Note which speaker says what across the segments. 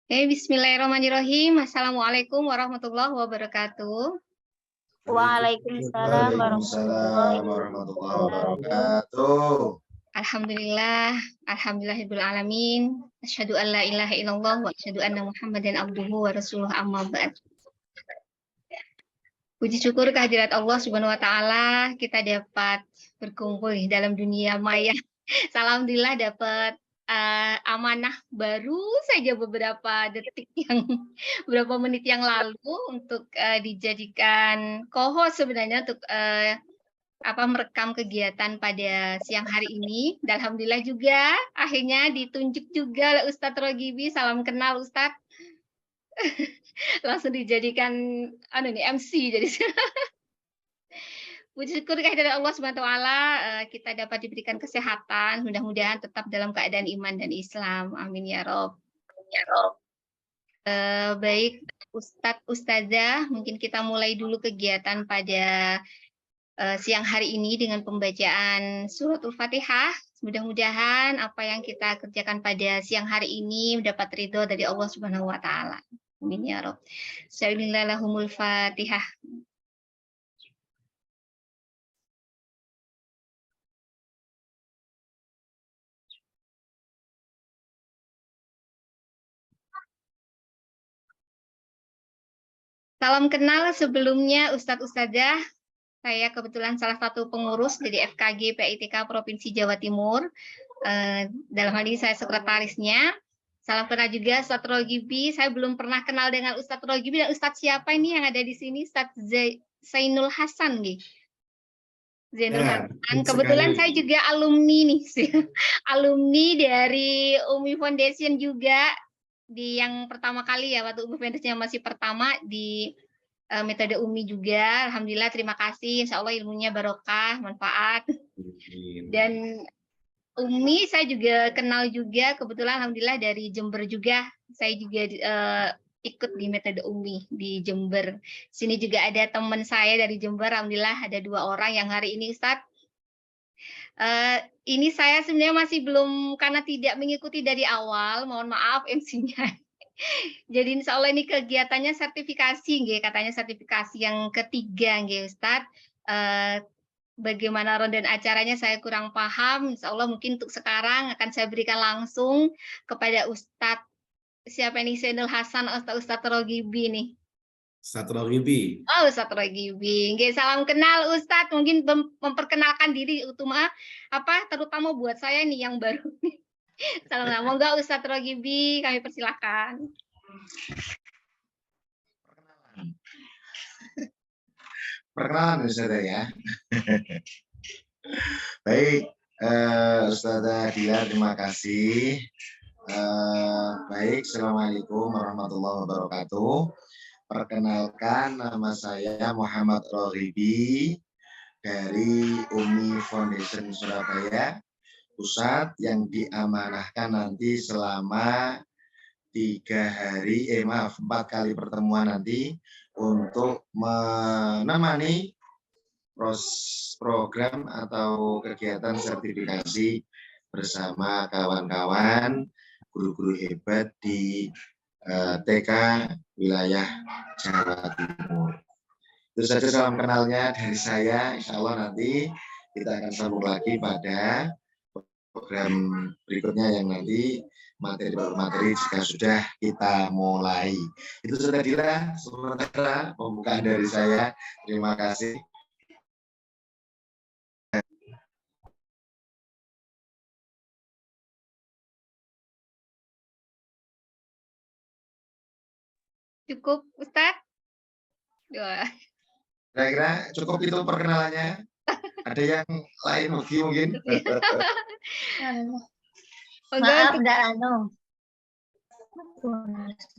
Speaker 1: Bismillahirrahmanirrahim. Assalamualaikum warahmatullahi wabarakatuh.
Speaker 2: Waalaikumsalam
Speaker 3: Waalaikumsalam warahmatullahi wabarakatuh.
Speaker 1: Alhamdulillah, alhamdulillahirabbil alamin. Asyhadu an la ilaha illallah wa asyhadu anna Muhammadan abduhu wa rasuluh amma ba'd. Puji syukur kehadirat Allah Subhanahu wa taala, kita dapat berkumpul di dalam dunia maya. Alhamdulillah dapat amanah baru saja beberapa menit yang lalu untuk dijadikan co-host sebenarnya untuk merekam kegiatan pada siang hari ini. Dan alhamdulillah juga akhirnya ditunjuk juga oleh Ustadz Rogibi. Salam kenal Ustadz. Langsung dijadikan MC jadi. Puji syukur kehadirat Allah Subhanahu wa taala, kita dapat diberikan kesehatan, mudah-mudahan tetap dalam keadaan iman dan Islam. Amin ya Rob. Baik, Ustadz, Ustazah, mungkin kita mulai dulu kegiatan pada siang hari ini dengan pembacaan suratul Fatihah. Mudah-mudahan apa yang kita kerjakan pada siang hari ini mendapat ridho dari Allah Subhanahu wa taala. Amin ya Rob. Bismillahirrahmanirrahim. Fatihah. Salam kenal sebelumnya Ustadz Ustazah. Saya kebetulan salah satu pengurus dari FKG PITK Provinsi Jawa Timur. Dalam hal ini saya sekretarisnya. Salam kenal juga Ustadz Rogibi. Saya belum pernah kenal dengan Ustadz Rogibi dan Ustadz siapa ini yang ada di sini? Ustadz Zainul Hasan nih. Zainul Hasan. Kebetulan saya juga alumni nih. Alumni dari Umi Foundation juga. Di yang pertama kali ya, waktu Umi Foundation yang masih pertama di metode Umi juga. Alhamdulillah, terima kasih. Insya Allah ilmunya barokah, manfaat. Dan Umi saya juga kenal juga, kebetulan alhamdulillah dari Jember juga. Saya juga ikut di metode Umi di Jember. Sini juga ada teman saya dari Jember, alhamdulillah ada 2 orang yang hari ini Ustadz. Ini saya sebenarnya masih belum, karena tidak mengikuti dari awal, mohon maaf MC-nya. Jadi insya Allah ini kegiatannya sertifikasi, katanya sertifikasi yang ketiga, Ustadz. Bagaimana ronde acaranya saya kurang paham. Insya Allah mungkin untuk sekarang akan saya berikan langsung kepada Ustadz, siapa ini, Zainul Hasan, Ustadz Rogibi nih.
Speaker 2: Ustadz Rogibi.
Speaker 1: Oh, Ustadz Rogibi. Salam kenal Ustadz, mungkin memperkenalkan diri terutama buat saya nih yang baru. Salam kenal. Monggo Ustadz Rogibi, kami persilahkan.
Speaker 3: Perkenalan Ustazah ya. Baik, Ustazah Dia, terima kasih. Baik, Assalamualaikum warahmatullahi wabarakatuh. Perkenalkan, nama saya Muhammad Rogibi dari Umi Foundation Surabaya, pusat yang diamanahkan nanti selama 4 kali pertemuan nanti untuk menemani program atau kegiatan sertifikasi bersama kawan-kawan guru-guru hebat di TK wilayah Jawa Timur. Itu saja salam kenalnya dari saya. Insya Allah nanti kita akan sambung lagi pada program berikutnya yang nanti materi-materi jika sudah kita mulai. Itu sudah sementara pembukaan dari saya. Terima kasih.
Speaker 1: Cukup, Ustadz?
Speaker 3: Kira-kira cukup itu perkenalannya? Ada yang lain mungkin?
Speaker 1: Maaf,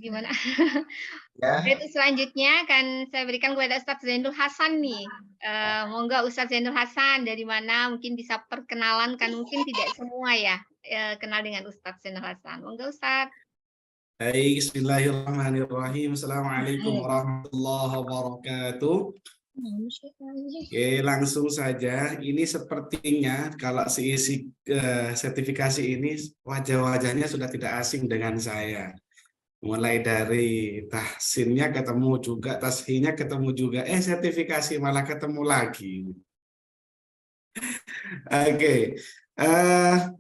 Speaker 1: gimana?
Speaker 3: Ya.
Speaker 1: Itu selanjutnya akan saya berikan kepada Ustadz Zainul Hasan nih. Monggo Ustadz Zainul Hasan, dari mana mungkin bisa perkenalan, kan mungkin tidak semua ya kenal dengan Ustadz Zainul Hasan. Monggo Ustadz.
Speaker 2: Baik, bismillahirrahmanirrahim. Assalamualaikum warahmatullahi wabarakatuh. Oke, langsung saja. Ini sepertinya kalau seisi sertifikasi ini wajah-wajahnya sudah tidak asing dengan saya. Mulai dari tahsinnya ketemu juga, tashinya ketemu juga, sertifikasi malah ketemu lagi. Oke,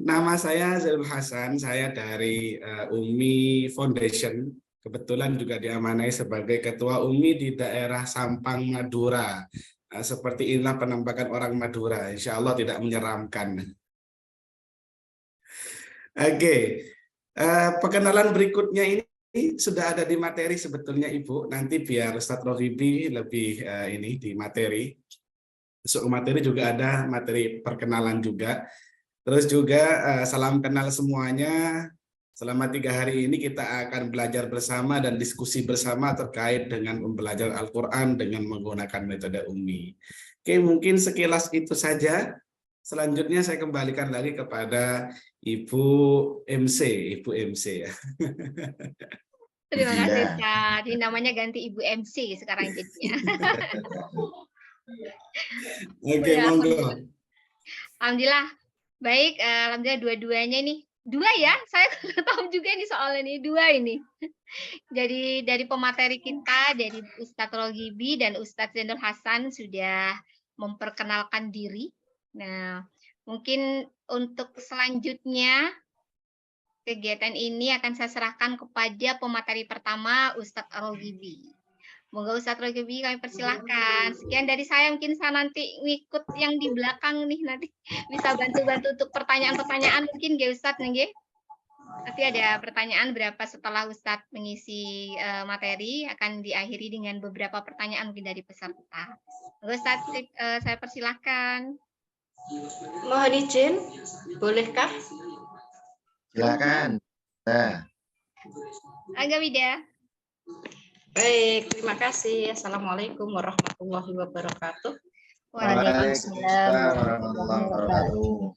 Speaker 2: nama saya Zainul Hasan, saya dari UMI Foundation. Kebetulan juga diamanai sebagai Ketua UMI di daerah Sampang, Madura. Seperti inilah penampakan orang Madura, insya Allah tidak menyeramkan. Oke, perkenalan berikutnya ini sudah ada di materi sebetulnya Ibu. Nanti biar Ustadz Rohibi lebih ini di materi. Masuk ke materi juga ada materi perkenalan juga. Terus juga salam kenal semuanya. Selama 3 hari ini kita akan belajar bersama dan diskusi bersama terkait dengan belajar Al-Quran dengan menggunakan metode UMI. Oke, mungkin sekilas itu saja. Selanjutnya saya kembalikan lagi kepada Ibu MC, Ibu MC ya.
Speaker 1: Terima kasih Ustaz. Ini namanya ganti Ibu MC sekarang jadinya.
Speaker 2: Oke, monggo.
Speaker 1: Alhamdulillah. Baik, alhamdulillah dua-duanya nih. Dua ya, saya tahu juga nih soalnya nih, dua ini. Jadi dari pemateri kita, dari Ustadz Rohibi dan Ustadz Zainul Hasan sudah memperkenalkan diri. Nah, mungkin untuk selanjutnya kegiatan ini akan saya serahkan kepada pemateri pertama, Ustadz Rohibi. Moga Ustadz Rohibi kami persilahkan. Sekian dari saya, mungkin saya nanti ngikut yang di belakang nih, nanti bisa bantu-bantu untuk pertanyaan-pertanyaan mungkin ya Ustadz. Nanti ada pertanyaan berapa setelah Ustadz mengisi materi, akan diakhiri dengan beberapa pertanyaan mungkin dari peserta. Moga Ustadz, saya persilahkan.
Speaker 4: Mohon izin, bolehkah?
Speaker 3: Silakan.
Speaker 1: Angga Wida.
Speaker 4: Baik, terima kasih. Assalamualaikum warahmatullahi wabarakatuh.
Speaker 3: Waalaikumsalam warahmatullahi wabarakatuh.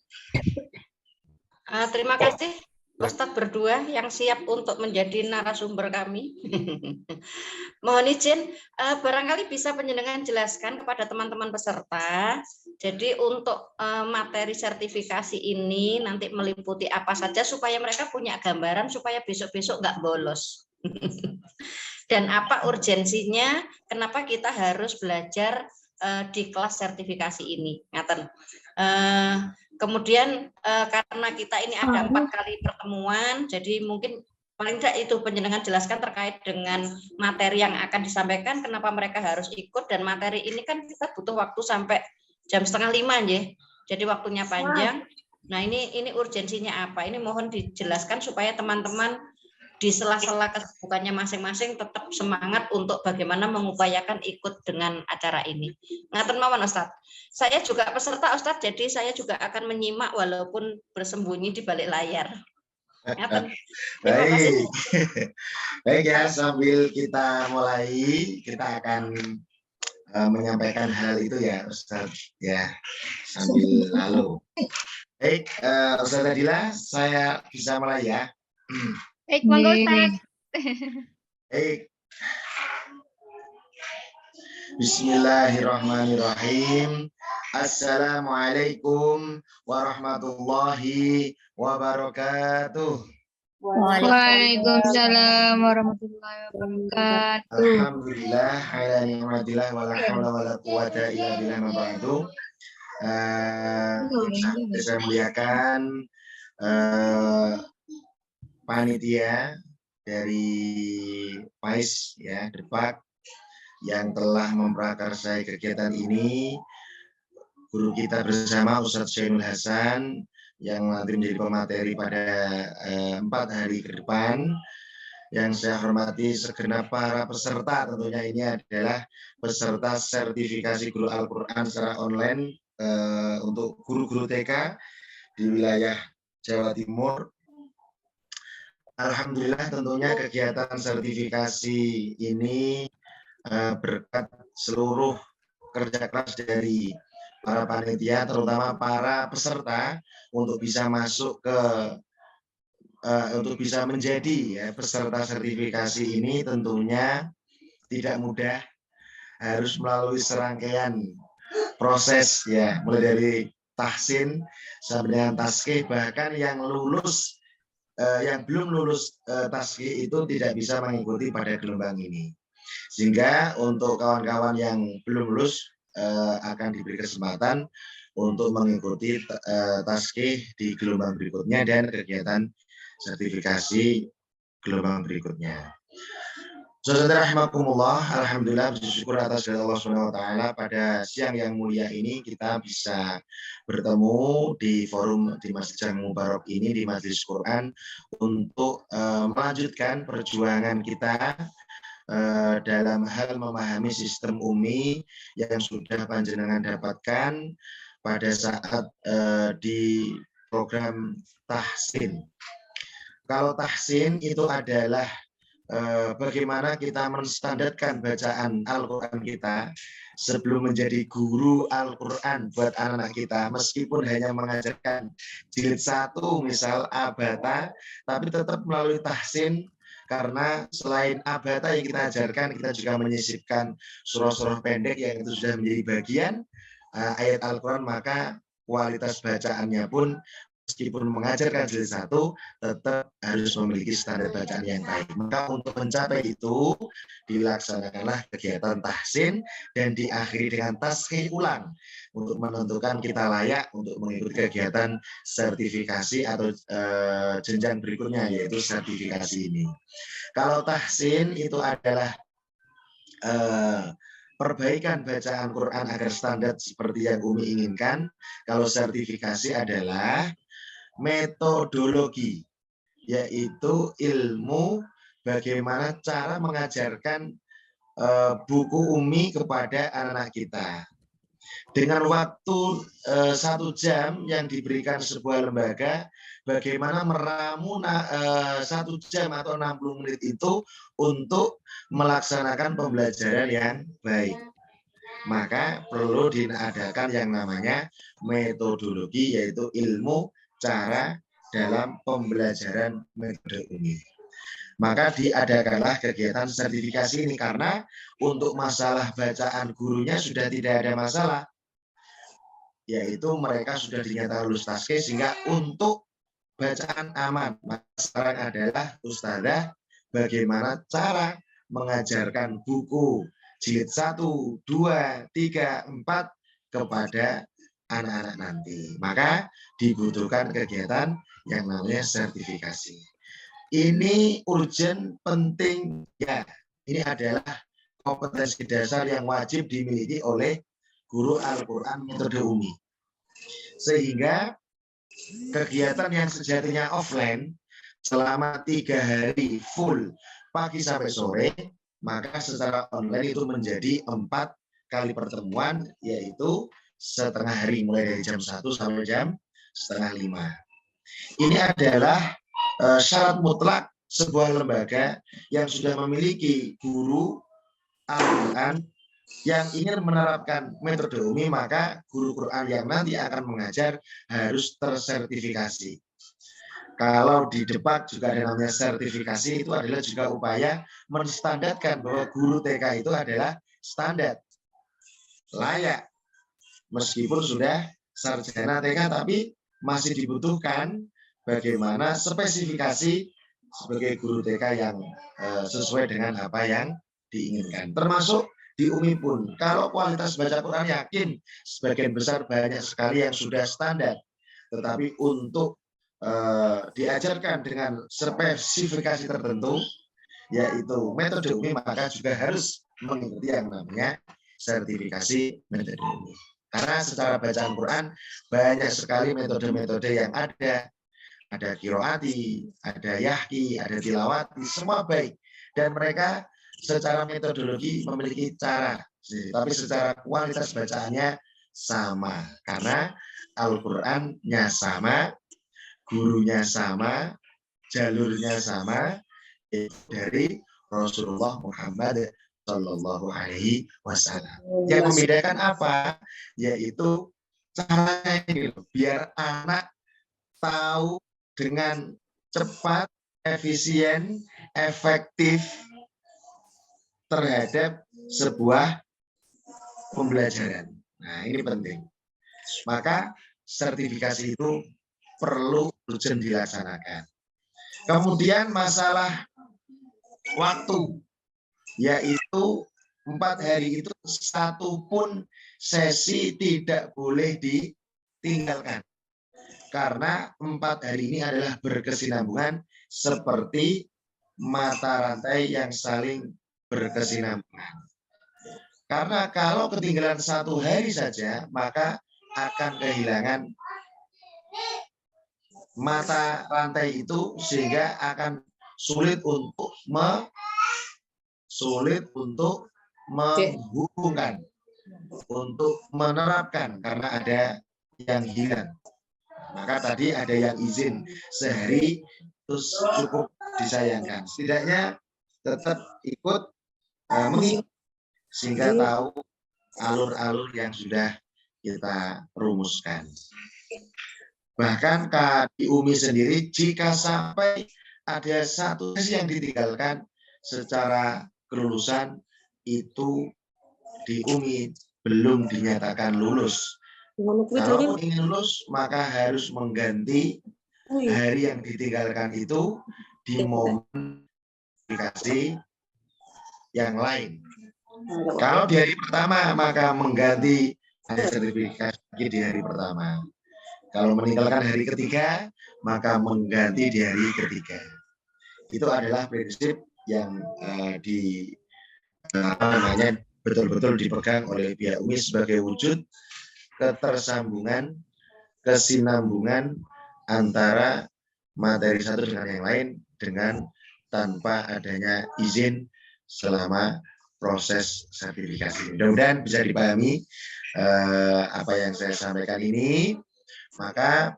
Speaker 4: Terima kasih Ustadz berdua yang siap untuk menjadi narasumber kami. Mohon izin, barangkali bisa penjenengan jelaskan kepada teman-teman peserta. Jadi untuk materi sertifikasi ini nanti meliputi apa saja supaya mereka punya gambaran supaya besok-besok nggak bolos. Dan apa urgensinya, kenapa kita harus belajar di kelas sertifikasi ini. Ngaten. Kemudian karena kita ini ada 4 kali pertemuan, jadi mungkin paling tidak itu penjenengan jelaskan terkait dengan materi yang akan disampaikan, kenapa mereka harus ikut, dan materi ini kan kita butuh waktu sampai jam 4:30 ya, jadi waktunya panjang. Nah ini urgensinya apa? Ini mohon dijelaskan supaya teman-teman di sela-sela kesibukannya masing-masing tetap semangat untuk bagaimana mengupayakan ikut dengan acara ini. Ngaten mawon Ustadz. Saya juga peserta Ustadz, jadi saya juga akan menyimak walaupun bersembunyi di balik layar. Ngaten.
Speaker 3: Baik. Baik ya, sambil kita mulai, kita akan menyampaikan hal itu ya Ustadz ya, sambil lalu. Baik, Ustadz Adila, saya bisa mulai ya.
Speaker 1: Baik, monggo Ustaz.
Speaker 3: Baik. Bismillahirrahmanirrahim. Assalamualaikum warahmatullahi wabarakatuh.
Speaker 1: Waalaikumsalam warahmatullahi wabarakatuh.
Speaker 3: Alhamdulillah, ala ni'matillah wala haula wala quwata illa billah ma ba'du. Saya muliakan panitia dari PAIS ya, DEPAK, yang telah memprakarsai kegiatan ini, guru kita bersama Ustadz Zainul Hasan yang nanti menjadi pemateri pada 4 hari ke depan. Yang saya hormati segenap para peserta, tentunya ini adalah peserta sertifikasi guru Al-Quran secara online untuk guru-guru TK di wilayah Jawa Timur. Alhamdulillah tentunya kegiatan sertifikasi ini berkat seluruh kerja keras dari para panitia, terutama para peserta, untuk bisa masuk ke untuk bisa menjadi ya, peserta sertifikasi ini tentunya tidak mudah, harus melalui serangkaian proses ya, mulai dari tahsin sampai dengan taskih, bahkan yang lulus yang belum lulus taskih itu tidak bisa mengikuti pada gelombang ini. Sehingga untuk kawan-kawan yang belum lulus akan diberi kesempatan untuk mengikuti taskih di gelombang berikutnya dan kegiatan sertifikasi gelombang berikutnya. Saudara rahimakumullah, alhamdulillah bersyukur atas kehendak Allah Subhanahu wa taala pada siang yang mulia ini kita bisa bertemu di forum di Masjid Jami Mubarak ini di Majelis Quran untuk melanjutkan perjuangan kita dalam hal memahami sistem UMI yang sudah panjenengan dapatkan pada saat di program tahsin. Kalau tahsin itu adalah bagaimana kita menstandarkan bacaan Al-Quran kita sebelum menjadi guru Al-Quran buat anak-anak kita, meskipun hanya mengajarkan jilid 1 misal abata, tapi tetap melalui tahsin, karena selain abata yang kita ajarkan, kita juga menyisipkan surah-surah pendek yang itu sudah menjadi bagian ayat Al-Quran, maka kualitas bacaannya pun meskipun mengajarkan jilid 1, tetap harus memiliki standar bacaan yang baik. Maka untuk mencapai itu, dilaksanakanlah kegiatan tahsin dan diakhiri dengan taskih ulang untuk menentukan kita layak untuk mengikuti kegiatan sertifikasi atau jenjang berikutnya, yaitu sertifikasi ini. Kalau tahsin itu adalah perbaikan bacaan Quran agar standar seperti yang Umi inginkan. Kalau sertifikasi adalah metodologi, yaitu ilmu bagaimana cara mengajarkan buku Umi kepada anak-anak kita. Dengan waktu 1 jam yang diberikan sebuah lembaga, bagaimana meramu 1 jam atau 60 menit itu untuk melaksanakan pembelajaran yang baik. Maka perlu diadakan yang namanya metodologi, yaitu ilmu cara dalam pembelajaran metode UMI. Maka diadakanlah kegiatan sertifikasi ini, karena untuk masalah bacaan gurunya sudah tidak ada masalah, yaitu mereka sudah dinyatakan lulus taskih, sehingga untuk bacaan aman. Maka sekarang adalah ustadzah bagaimana cara mengajarkan buku jilid 1, 2, 3, 4 kepada anak-anak nanti. Maka dibutuhkan kegiatan yang namanya sertifikasi. Ini urgent, penting, ya. Ini adalah kompetensi dasar yang wajib dimiliki oleh guru Al-Quran metode UMI. Sehingga kegiatan yang sejatinya offline selama 3 hari full pagi sampai sore, maka secara online itu menjadi 4 kali pertemuan, yaitu setengah hari mulai dari jam 1 sampai jam 4:30. Ini adalah syarat mutlak sebuah lembaga yang sudah memiliki guru Al-Quran yang ingin menerapkan metode UMI, maka guru Quran yang nanti akan mengajar harus tersertifikasi. Kalau di Depak juga ada namanya sertifikasi, itu adalah juga upaya menstandarkan bahwa guru TK itu adalah standar, layak. Meskipun sudah sarjana TK, tapi masih dibutuhkan bagaimana spesifikasi sebagai guru TK yang sesuai dengan apa yang diinginkan. Termasuk di UMI pun, kalau kualitas baca Quran yakin sebagian besar banyak sekali yang sudah standar, tetapi untuk diajarkan dengan spesifikasi tertentu, yaitu metode UMI, maka juga harus mengikuti yang namanya sertifikasi metode UMI. Karena secara bacaan Quran banyak sekali metode-metode yang ada. Ada qiraati, ada yahki, ada tilawati, semua baik. Dan mereka secara metodologi memiliki cara, tapi secara kualitas bacaannya sama. Karena Al-Qurannya sama, gurunya sama, jalurnya sama, dari Rasulullah Muhammad Sallallahu Alaihi Wasallam. Yang membedakan apa? Yaitu caranya ini, biar anak tahu dengan cepat, efisien, efektif terhadap sebuah pembelajaran. Nah, ini penting. Maka sertifikasi itu perlu urgent dilaksanakan. Kemudian masalah waktu, yaitu 4 hari itu 1 pun sesi tidak boleh ditinggalkan. Karena 4 hari ini adalah berkesinambungan seperti mata rantai yang saling berkesinambungan. Karena kalau ketinggalan 1 hari saja, maka akan kehilangan mata rantai itu, sehingga akan sulit untuk menghubungkan, untuk menerapkan, karena ada yang hilang. Maka tadi ada yang izin sehari terus cukup disayangkan. Setidaknya tetap ikut mengikuti sehingga tahu alur-alur yang sudah kita rumuskan. Bahkan di UMI sendiri, jika sampai ada 1 sesi yang ditinggalkan secara kelulusan, itu di UMI belum dinyatakan lulus. Kalau ingin lulus, maka harus mengganti hari yang ditinggalkan itu di momen aplikasi yang lain. Kalau di hari pertama, maka mengganti hari sertifikasi di hari pertama. Kalau meninggalkan hari ketiga, maka mengganti di hari ketiga. Itu adalah prinsip yang betul-betul dipegang oleh pihak UMI sebagai wujud ketersambungan, kesinambungan antara materi satu dengan yang lain, dengan tanpa adanya izin selama proses sertifikasi. Mudah-mudahan bisa dipahami apa yang saya sampaikan ini. Maka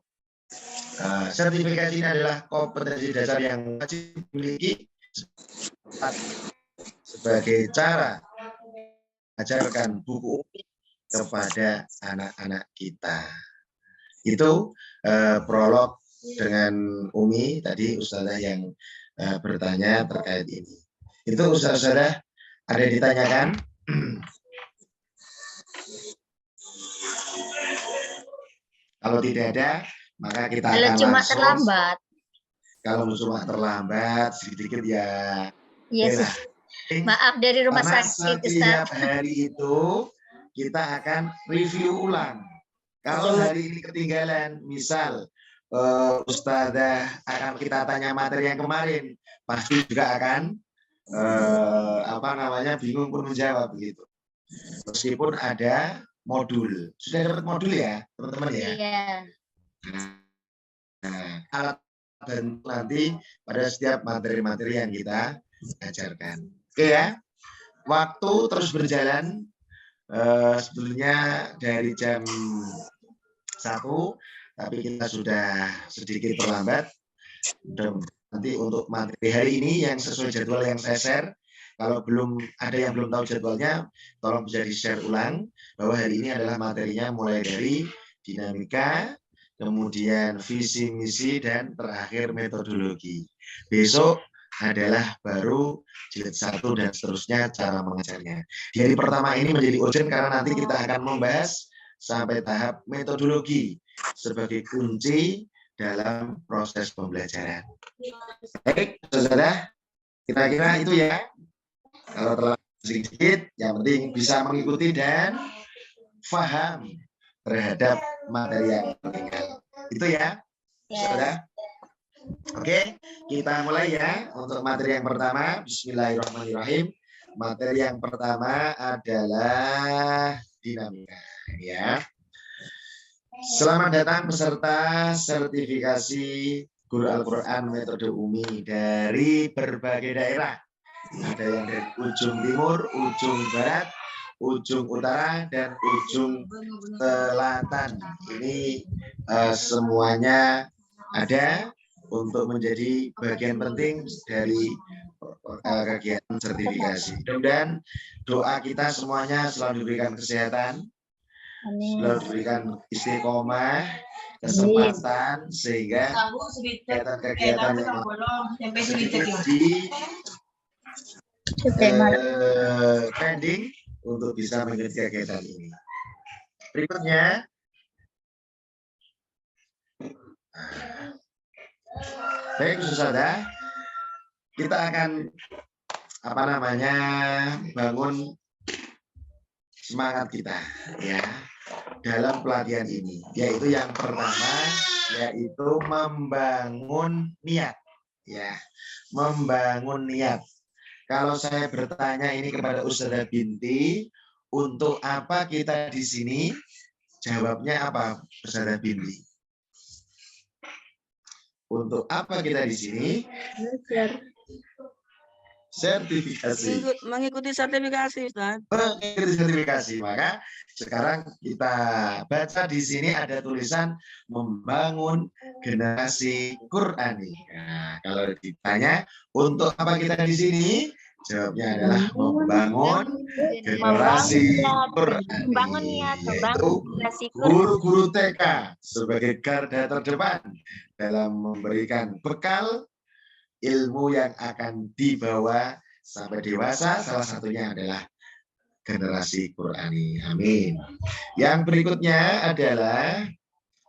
Speaker 3: sertifikasi ini adalah kompetensi dasar yang wajib dimiliki sebagai cara mengajarkan buku UMI kepada anak-anak kita. Itu prolog dengan UMI tadi Ustazah yang bertanya terkait ini. Itu Ustazah ada yang ditanyakan? Kalau tidak ada, maka kita akan
Speaker 5: cuma
Speaker 3: langsung.
Speaker 5: terlambat.
Speaker 3: Kalau cuma terlambat sedikit ya.
Speaker 5: Yes. Maaf dari rumah
Speaker 3: Karena
Speaker 5: sakit,
Speaker 3: setiap
Speaker 5: Ustaz.
Speaker 3: hari itu kita akan review ulang. Kalau hari ini ketinggalan, misal Ustazah akan kita tanya materi yang kemarin, pasti juga akan bingung pun menjawab begitu. Meskipun ada modul. Sudah dapat modul ya, teman-teman ya?
Speaker 5: Iya.
Speaker 3: Nah, alat bantu nanti pada setiap materi-materi yang kita ajarkan. Oke ya? Waktu terus berjalan. Sebetulnya dari jam 1, tapi kita sudah sedikit terlambat. Nanti untuk materi hari ini yang sesuai jadwal yang saya share, kalau belum ada yang belum tahu jadwalnya, tolong bisa di-share ulang bahwa hari ini adalah materinya mulai dari dinamika, kemudian visi misi, dan terakhir metodologi. Besok adalah baru jilid 1 dan seterusnya cara mengajarnya. Di hari pertama ini menjadi urgent karena nanti kita akan membahas sampai tahap metodologi sebagai kunci dalam proses pembelajaran. Baik, saudara, kira-kira itu ya. Kalau terlalu sedikit, yang penting bisa mengikuti dan paham terhadap materi yang tinggal. Itu ya, saudara. Oke, kita mulai ya untuk materi yang pertama. Bismillahirrahmanirrahim. Materi yang pertama adalah dinamika. Ya. Selamat datang peserta sertifikasi Guru Al-Quran Metode UMI dari berbagai daerah. Ada yang dari ujung timur, ujung barat, ujung utara, dan ujung selatan. Ini semuanya ada untuk menjadi bagian penting dari kegiatan sertifikasi. Mudah-mudahan doa kita semuanya selalu diberikan kesehatan, selalu diberikan istiqomah, kesempatan, sehingga kegiatan-kegiatan yang di pending untuk bisa mengikuti kegiatan ini. Berikutnya, Baik, Ustazah, kita akan bangun semangat kita ya dalam pelatihan ini, yaitu yang pertama yaitu membangun niat ya, membangun niat. Kalau saya bertanya ini kepada Ustazah Binti, untuk apa kita di sini? Jawabnya apa, Ustazah Binti? Untuk apa kita di sini? Sertifikasi.
Speaker 6: Mengikuti sertifikasi, Ustaz.
Speaker 3: Mengikuti sertifikasi. Maka sekarang kita baca di sini ada tulisan membangun generasi Qurani. Nah, kalau ditanya untuk apa kita di sini, jawabnya adalah membangun generasi Qurani.
Speaker 5: Membangun niat,
Speaker 3: Yaitu guru-guru TK sebagai garda terdepan dalam memberikan bekal ilmu yang akan dibawa sampai dewasa, salah satunya adalah generasi Qurani. Amin. Yang berikutnya adalah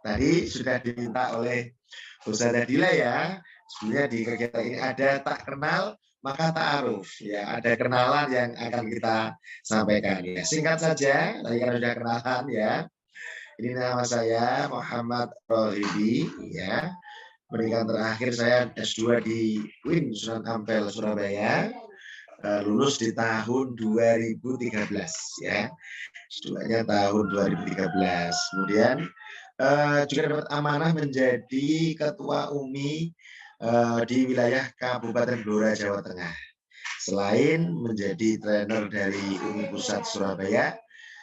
Speaker 3: tadi sudah diminta oleh Ustazah Dila ya. Sebenarnya di kegiatan ini ada tak kenal maka ta'aruf ya, ada kenalan yang akan kita sampaikan ya. Singkat saja, tadi kan sudah kenalan ya. Ini nama saya Muhammad Rohibi ya. Pendidikan terakhir saya S2 di UIN Sunan Ampel Surabaya, lulus di tahun 2013 ya, S2-nya tahun 2013. Kemudian juga dapat amanah menjadi ketua UMI di wilayah Kabupaten Blora, Jawa Tengah. Selain menjadi trainer dari UMI Pusat Surabaya,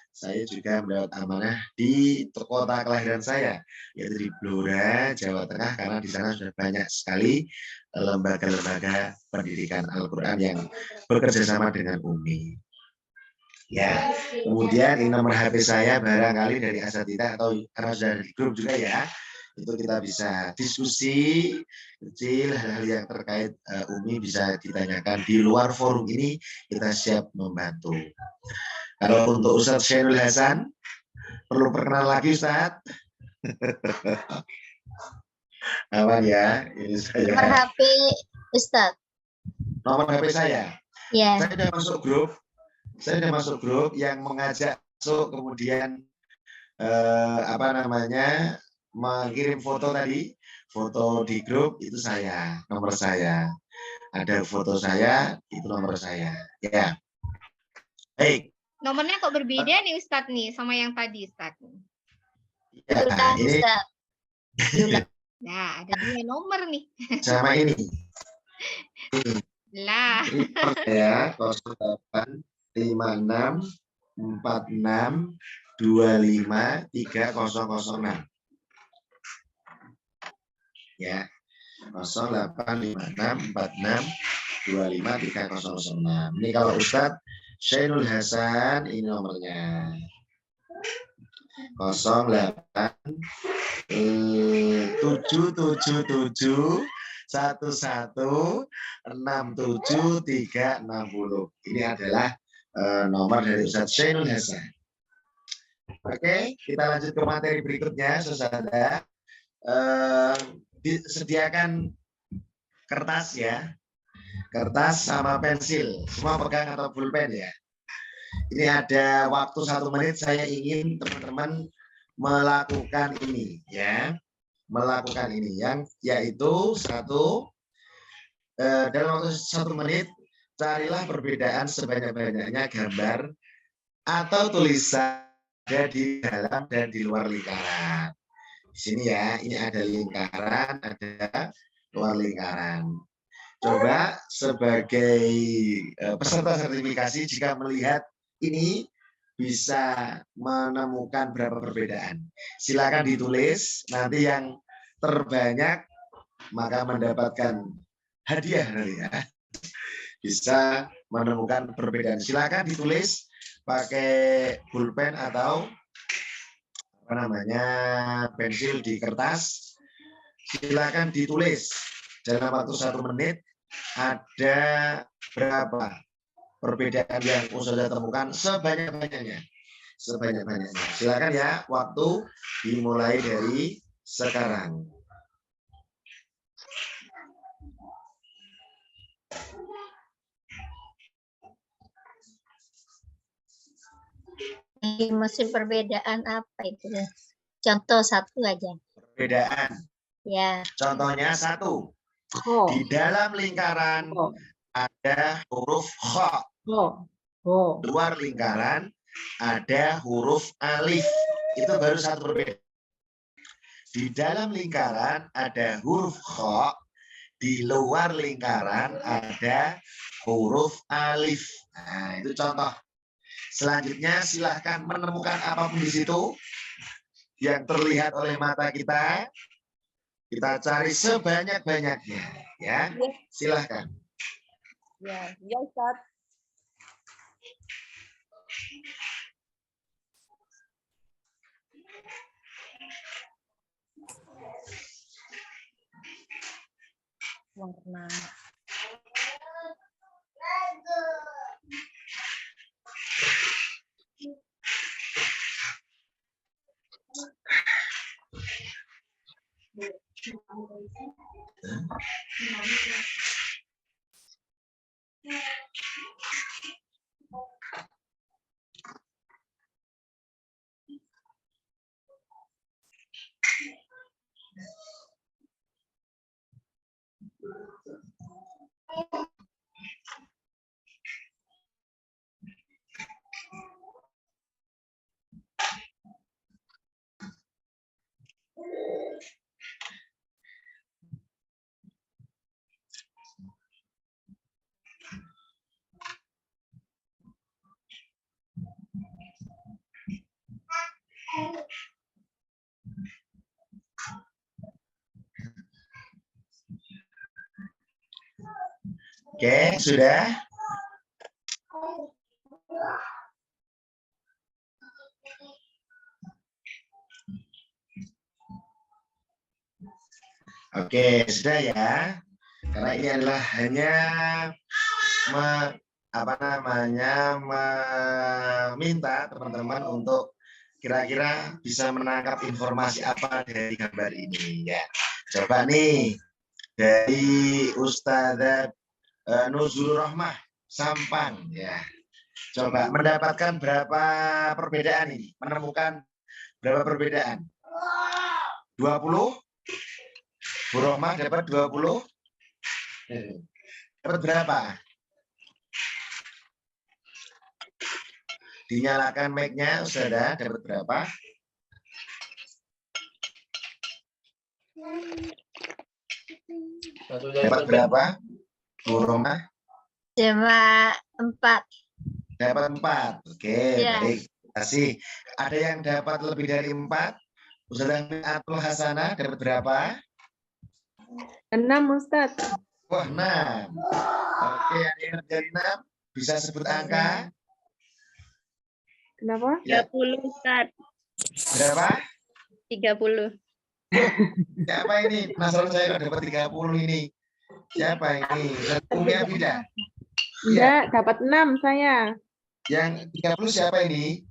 Speaker 3: saya juga mendapat amanah di kota kelahiran saya, yaitu di Blora, Jawa Tengah, karena di sana sudah banyak sekali lembaga-lembaga pendidikan Al-Quran yang bekerja sama dengan UMI. Ya, kemudian ini nomor HP saya barangkali dari Asatidz atau karena sudah di grup juga ya, itu kita bisa diskusi kecil hal-hal yang terkait UMI bisa ditanyakan di luar forum ini, kita siap membantu. Kalau untuk Ustadz Syainul Hasan, perlu perkenalan lagi Ustadz? Aman ya, ini saya.
Speaker 5: Nomor HP Ustadz.
Speaker 3: Nomor HP saya.
Speaker 5: Ya.
Speaker 3: Saya sudah masuk grup yang mengajak masuk, kemudian mengirim foto tadi, foto di grup itu saya, nomor saya. Ada foto saya, itu nomor saya. Ya. Baik.
Speaker 1: Nomornya kok berbeda nih Ustadz nih sama yang tadi Ustadz.
Speaker 3: Ya, ini
Speaker 5: Ustadz.
Speaker 1: Nah, ada 2 nomor nih.
Speaker 3: sama ini.
Speaker 1: Lah.
Speaker 3: Ya, 0856 46 25 3006. Ya. 0856 46 25 3006. Ini kalau Ustadz Syainul Hasan ini nomornya 08 777 11 67 360. Ini adalah nomor dari Ustadz Syainul Hasan. Oke, kita lanjut ke materi berikutnya, saudara. Disediakan kertas ya, kertas sama pensil, semua pegang atau pulpen ya. Ini ada waktu 1 menit, saya ingin teman-teman melakukan ini ya, melakukan ini yang yaitu dalam waktu 1 menit carilah perbedaan sebanyak-banyaknya gambar atau tulisan di dalam dan di luar lingkaran. Di sini ya, ini ada lingkaran, ada luar lingkaran. Coba sebagai peserta sertifikasi jika melihat ini bisa menemukan berapa perbedaan. Silakan ditulis, nanti yang terbanyak maka mendapatkan hadiah nanti ya. Bisa menemukan perbedaan. Silakan ditulis pakai pulpen atau pensil di kertas. Silakan ditulis dalam waktu 1 menit ada berapa perbedaan yang Ustazah temukan sebanyak-banyaknya. Silakan ya, waktu dimulai dari sekarang.
Speaker 5: mesin perbedaan apa itu? Contoh satu aja.
Speaker 3: Perbedaan.
Speaker 5: Ya.
Speaker 3: Contohnya satu. Di dalam lingkaran ada huruf kha. Luar lingkaran ada huruf alif. Itu baru satu perbedaan. Di dalam lingkaran ada huruf kha. Di luar lingkaran ada huruf alif. Nah, itu contoh. Selanjutnya silahkan menemukan apapun di situ yang terlihat oleh mata kita. Kita cari sebanyak-banyaknya, ya. Silahkan.
Speaker 4: Ya, ya Ustaz. Warna.
Speaker 3: Oke, sudah? Oke, sudah ya. Karena ini adalah hanya meminta teman-teman untuk kira-kira bisa menangkap informasi apa dari gambar ini ya. Coba nih dari Ustazah Nuzulur Rahmah Sampang ya. Coba mendapatkan berapa perbedaan ini? Menemukan berapa perbedaan? 20? Bu Rahmah dapat 20? Dapat berapa? Dinyalakan mic-nya, Ustazah, dapat berapa? Dapat berapa? Bu Rahmah?
Speaker 5: Cuma 4.
Speaker 3: Dapat 4. Oke,
Speaker 5: Ya.
Speaker 3: baik. Terima kasih. Ada yang dapat lebih dari 4? Ustazah Atul Hasanah dapat berapa?
Speaker 7: 6, Ustaz.
Speaker 3: Wah, 6. Oke, ada yang dari 6? Bisa sebut angka?
Speaker 7: Kenapa?
Speaker 3: Ya.
Speaker 8: 30 Ustaz.
Speaker 3: Berapa?
Speaker 8: 30.
Speaker 3: Siapa ini? Penasaran saya kalau dapat 30 ini. Siapa ini? Umi Abidah.
Speaker 7: Enggak, dapat 6 saya.
Speaker 3: Yang 30 siapa ini?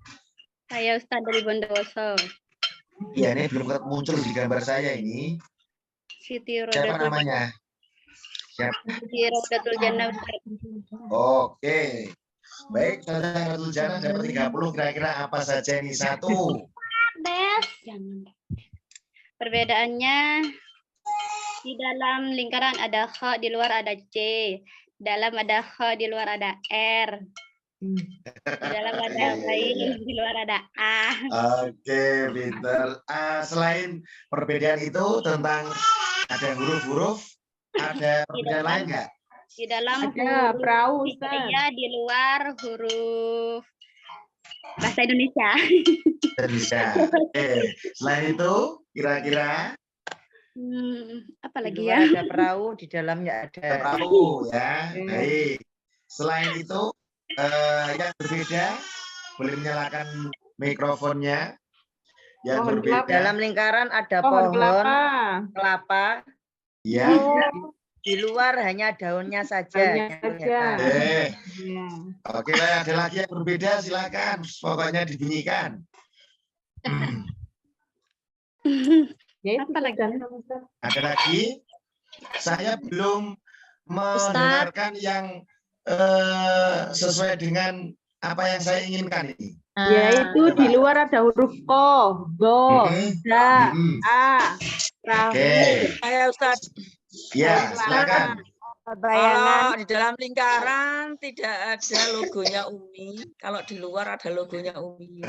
Speaker 8: Saya Ustaz dari Bondowoso.
Speaker 3: Ya, ini belum muncul di gambar saya ini.
Speaker 8: Siti
Speaker 3: Siapa
Speaker 8: Rodatul
Speaker 3: namanya? Siapa?
Speaker 8: Siti Rodatul Jannah Ustaz.
Speaker 3: Oke. Baik, Ustazah Rodatul Jannah dapat 30. Kira-kira apa saja ini? 1.
Speaker 8: Perbedaannya di dalam lingkaran ada kha, di luar ada C. Dalam ada kha, di luar ada R. Di dalam ada lain, di luar ada A.
Speaker 3: Oke, pinter. Selain perbedaan itu tentang ada huruf-huruf, ada perbedaan lain nggak?
Speaker 8: Di dalam
Speaker 7: Ada
Speaker 8: huruf
Speaker 7: perahu, Ustaz.
Speaker 8: hijaiyah, di luar huruf bahasa Indonesia.
Speaker 3: Bisa. Oke. Selain itu, kira-kira
Speaker 8: Apa
Speaker 9: Di
Speaker 8: lagi
Speaker 9: luar
Speaker 8: ya?
Speaker 9: ada perahu, di dalamnya ada
Speaker 3: tahu ya. Baik. Selain itu, yang berbeda, boleh menyalakan mikrofonnya. Yang
Speaker 7: Pohon
Speaker 3: berbeda.
Speaker 7: kelapa.
Speaker 9: dalam lingkaran ada
Speaker 7: Pohon
Speaker 9: pohon
Speaker 7: kelapa.
Speaker 9: kelapa,
Speaker 3: Ya.
Speaker 9: di luar hanya daunnya saja.
Speaker 7: Hanya
Speaker 9: yang
Speaker 7: saja.
Speaker 9: kelihatan.
Speaker 7: Ya.
Speaker 3: Oke, ada lagi yang berbeda, silakan. Pokoknya dibunyikan.
Speaker 7: Ya, itu
Speaker 8: Apa lagi?
Speaker 7: Ustaz.
Speaker 3: Ada lagi? Saya belum mendengarkan yang sesuai dengan apa yang saya inginkan ini.
Speaker 7: Yaitu di luar ada huruf ko, go, da, a, rahu.
Speaker 3: Oke.
Speaker 6: Saya Ustaz.
Speaker 3: Ya, silakan.
Speaker 6: Kalau di dalam lingkaran tidak ada logonya Umi. Kalau di luar ada logonya Umi.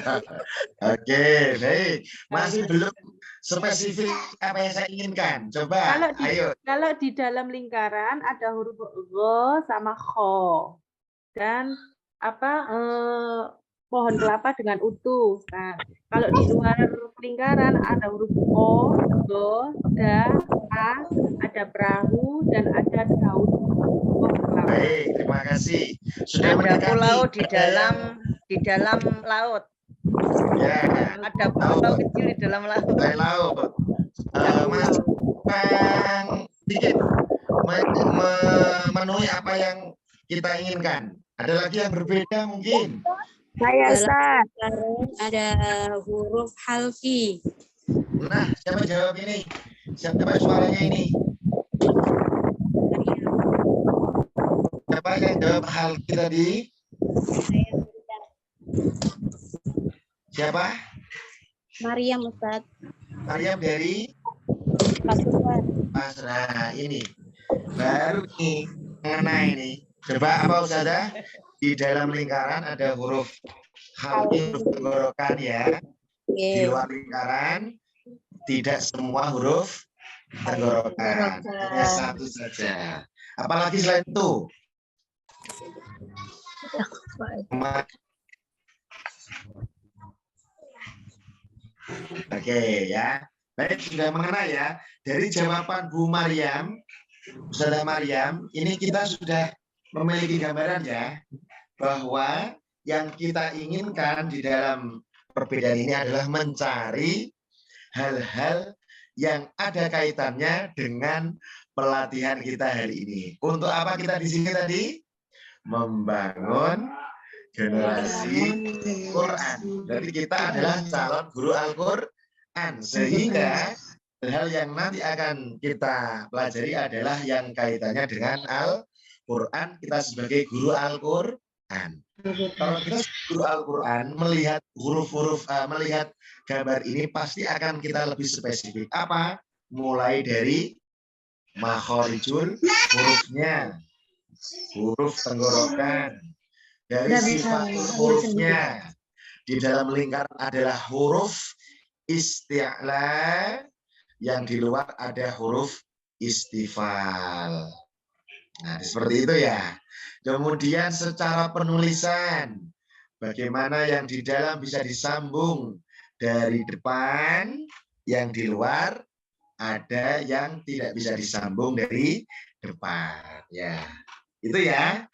Speaker 3: Oke, baik. Masih belum spesifik apa yang saya inginkan. Coba, ayo.
Speaker 7: Kalau di dalam lingkaran ada huruf go sama kho. Dan pohon kelapa dengan utuh. Nah, kalau di luar lingkaran ada huruf o, go, da, a, ada perahu dan ada daun pohon kelapa.
Speaker 3: Baik, terima kasih. Sudah
Speaker 9: Ada
Speaker 3: mendekati.
Speaker 9: pulau di dalam laut.
Speaker 3: Ya,
Speaker 9: Ada pulau kecil di dalam laut.
Speaker 3: di laut. Mas Bang dikit memenuhi apa yang kita inginkan. Ada lagi yang berbeda mungkin?
Speaker 10: Saya Ustaz. Ada huruf halki.
Speaker 3: Nah, siapa jawab ini? Siapa suaranya ini? Siapa yang jawab halki tadi? Siapa?
Speaker 10: Mariam Ustaz.
Speaker 3: Mariam dari Pasrah. Ini baru nih mengenai ini. Coba apa Ustazah? Di dalam lingkaran ada huruf halki, huruf tenggorokan ya. Di luar lingkaran tidak semua huruf tenggorokan. Hanya satu saja. Apalagi selain itu? Oke ya. Baik, sudah mengenai ya. Dari jawaban Bu Mariam, Ustazah Mariam, ini kita sudah memiliki gambaran ya, bahwa yang kita inginkan di dalam perbedaan ini adalah mencari hal-hal yang ada kaitannya dengan pelatihan kita hari ini. Untuk apa kita di sini tadi? Membangun generasi Quran. Jadi kita adalah calon guru Al-Quran. Sehingga hal yang nanti akan kita pelajari adalah yang kaitannya dengan Al-Quran. Kita sebagai guru Al-Quran. Kalau kita guru Al-Quran melihat huruf-huruf, melihat gambar ini pasti akan kita lebih spesifik. Apa? Mulai dari makhorijul hurufnya, huruf tenggorokan, dari sifat hurufnya. Di dalam lingkaran adalah huruf isti'la, yang di luar ada huruf istifal. Nah, seperti itu ya. Kemudian secara penulisan, bagaimana yang di dalam bisa disambung dari depan, yang di luar ada yang tidak bisa disambung dari depan. Ya, itu ya.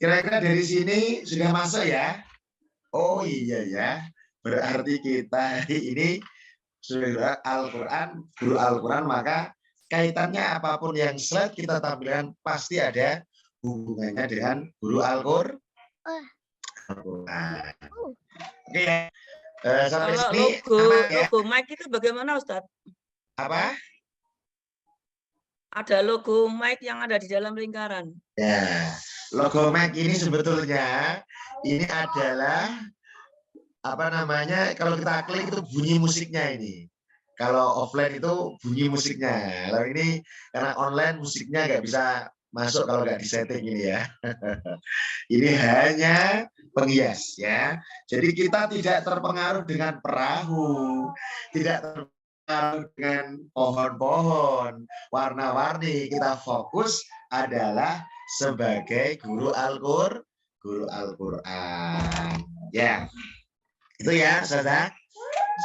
Speaker 3: Kira-kira dari sini sudah masuk ya? Oh iya ya. Berarti kita hari ini sudah Al-Quran, guru Al-Quran, maka kaitannya apapun yang slide kita tampilkan pasti ada hubungannya dengan guru Al-Quran. Oke ya. Sampai
Speaker 6: Kalau
Speaker 3: sini
Speaker 6: logo mic itu bagaimana Ustaz?
Speaker 3: Apa?
Speaker 6: Ada logo mic yang ada di dalam lingkaran.
Speaker 3: Ya, logo mic ini sebetulnya ini adalah apa namanya? Kalau kita klik itu bunyi musiknya ini. Kalau offline itu bunyi musiknya. Kalau ini karena online musiknya nggak bisa masuk kalau nggak disetting ini ya. Ini hanya penghias ya. Jadi kita tidak terpengaruh dengan perahu, tidak terpengaruh dengan pohon-pohon, warna-warni. Kita fokus adalah sebagai guru Al-Quran. Ya, itu ya, saudara.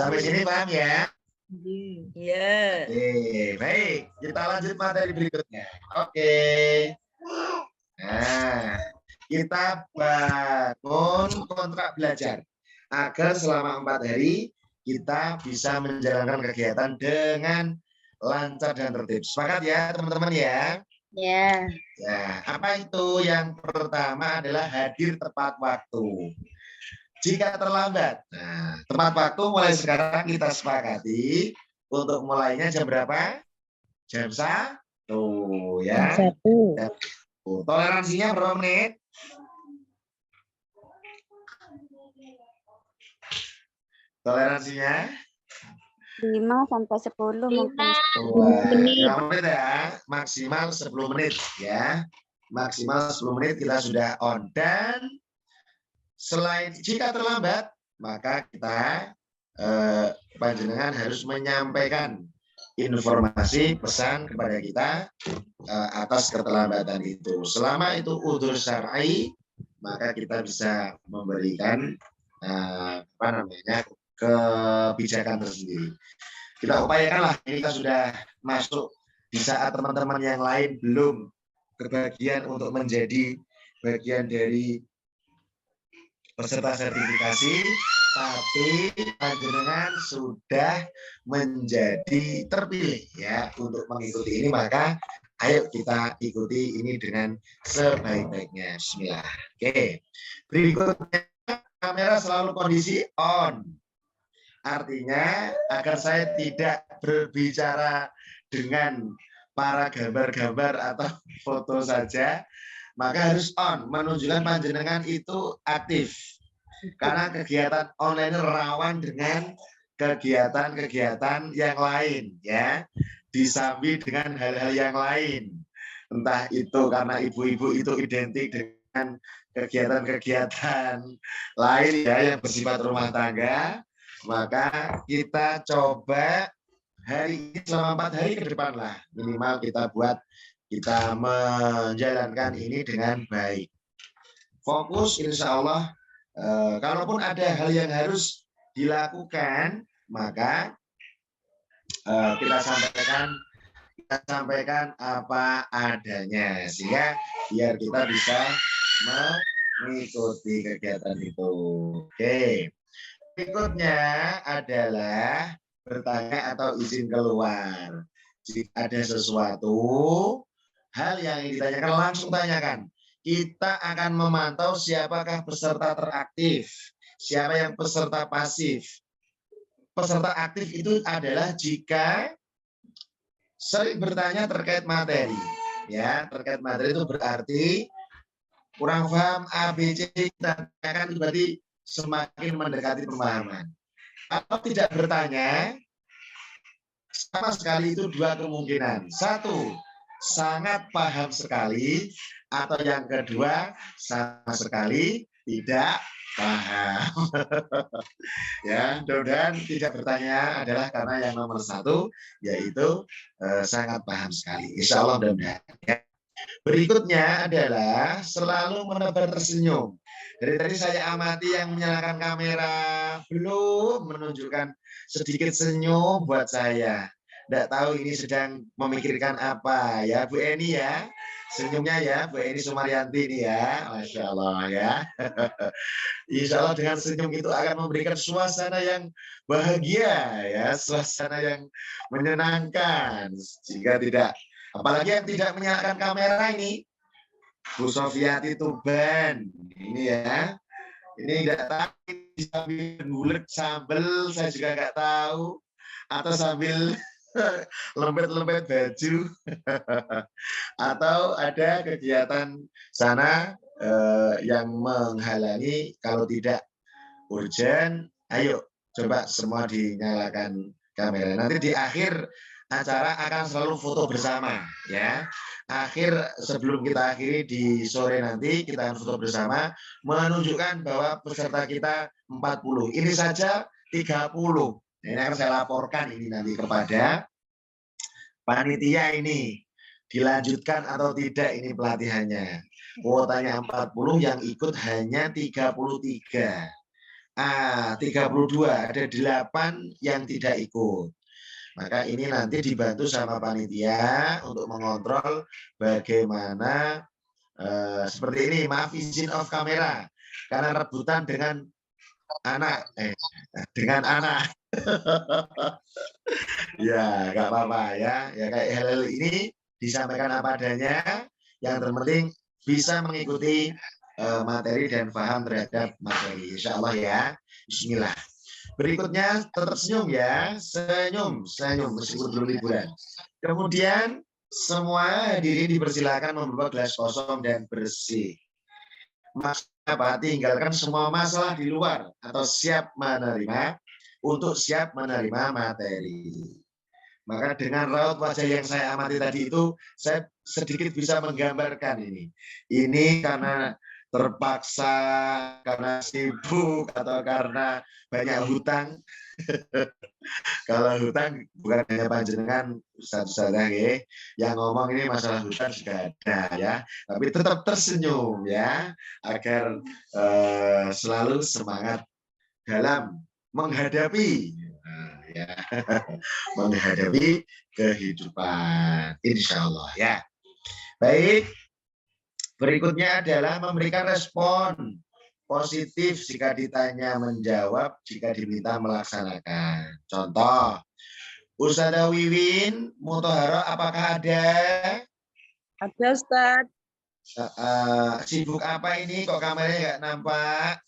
Speaker 3: Sampai sini paham ya?
Speaker 6: Iya.
Speaker 3: Oke, baik. Kita lanjut materi berikutnya. Oke. Nah, kita bangun kontrak belajar agar selama 4 hari kita bisa menjalankan kegiatan dengan lancar dan tertib. Sepakat ya, teman-teman ya?
Speaker 8: Ya.
Speaker 3: Ya, apa itu? Yang pertama adalah hadir tepat waktu. Jika terlambat, nah, tepat waktu mulai sekarang kita sepakati untuk mulainya jam berapa? Jam 1 ya. Jam 1. Toleransinya berapa menit? Toleransinya
Speaker 10: 5 sampai 10 mungkin.
Speaker 3: Wah, 5 menit ya, maksimal 10 menit ya. Maksimal 10 menit kita sudah on. Dan selain jika terlambat, maka kita panjenengan harus menyampaikan informasi pesan kepada kita atas keterlambatan itu. Selama itu udzur syar'i, maka kita bisa memberikan kebijakan tersendiri. Kita upayakanlah, kita sudah masuk di saat teman-teman yang lain belum kebagian untuk menjadi bagian dari peserta sertifikasi, tapi panjenengan sudah menjadi terpilih ya untuk mengikuti ini, maka ayo kita ikuti ini dengan sebaik-baiknya. Bismillah. Oke. Berikutnya, kamera selalu kondisi on. Artinya agar saya tidak berbicara dengan para gambar-gambar atau foto saja, maka harus on, menunjukkan panjenengan itu aktif. Karena kegiatan online rawan dengan kegiatan-kegiatan yang lain, ya, disambi dengan hal-hal yang lain. Entah itu karena ibu-ibu itu identik dengan kegiatan-kegiatan lain ya yang bersifat rumah tangga, maka kita coba hari ini selama 4 hari ke depan lah minimal kita menjalankan ini dengan baik. Fokus insya Allah. Kalaupun ada hal yang harus dilakukan, maka kita sampaikan apa adanya sehingga biar kita bisa mengikuti kegiatan itu. Oke. Berikutnya adalah bertanya atau izin keluar. Jika ada sesuatu hal yang ditanyakan, langsung tanyakan. Kita akan memantau siapakah peserta teraktif, siapa yang peserta pasif. Peserta aktif itu adalah jika sering bertanya terkait materi. Ya, terkait materi itu berarti kurang paham ABC, kita tanyakan berarti semakin mendekati pemahaman. Kalau tidak bertanya, sama sekali itu 2 kemungkinan. 1, sangat paham sekali, atau yang kedua, sama sekali tidak paham. Ya, mudah-mudahan tidak bertanya adalah karena yang nomor 1, yaitu sangat paham sekali. Insya Allah mudah-mudahan. Ya. Berikutnya adalah selalu menebar tersenyum. Dari tadi saya amati yang menyalakan kamera belum menunjukkan sedikit senyum buat saya. Tidak tahu ini sedang memikirkan apa ya Bu Eni ya. Senyumnya ya Bu Eni Sumaryanti ini ya. Masya Allah ya. Insya Allah dengan senyum itu akan memberikan suasana yang bahagia ya. Suasana yang menyenangkan. Jika tidak, apalagi yang tidak menyalakan kamera ini, Bu Sofiati Tuban ini ya, ini tidak tahu sambil bulet sambel, saya juga nggak tahu, atau sambil lempet-lempet baju, atau ada kegiatan sana yang menghalangi. Kalau tidak urgent, ayo coba semua dinyalakan kamera. Nanti di akhir acara akan selalu foto bersama ya. Sebelum kita akhiri di sore nanti kita akan foto bersama menunjukkan bahwa peserta kita 40. Ini saja 30. Ini akan saya laporkan ini nanti kepada panitia ini. Dilanjutkan atau tidak ini pelatihannya. Kuotanya 40, yang ikut hanya 33. 32, ada 8 yang tidak ikut. Maka ini nanti dibantu sama panitia untuk mengontrol bagaimana seperti ini. Maaf izin off kamera karena rebutan dengan anak. Ya nggak apa-apa ya. Ya kayak hal ini disampaikan apa adanya. Yang terpenting bisa mengikuti materi dan paham terhadap materi. Insya Allah ya. Bismillah. Berikutnya tetap senyum ya, senyum meskipun belum liburan. Kemudian semua hadirin dipersilakan membawa gelas kosong dan bersih. Maksudnya apa? Tinggalkan semua masalah di luar atau siap menerima untuk siap menerima materi. Maka dengan raut wajah yang saya amati tadi itu, saya sedikit bisa menggambarkan ini. Ini karena terpaksa, karena sibuk, atau karena banyak hutang. Kalau hutang bukan hanya panjenengan Ustaz-Ustazah yang ngomong ini masalah hutang juga ada ya, tapi tetap tersenyum ya, agar selalu semangat dalam menghadapi ya, menghadapi kehidupan, insya Allah ya. Baik, berikutnya adalah memberikan respon positif jika ditanya menjawab, jika diminta melaksanakan. Contoh, Ustazah Wiwin Mutahara, apakah ada?
Speaker 9: Ada Ustaz.
Speaker 3: Sibuk apa ini? Kok kameranya nggak nampak?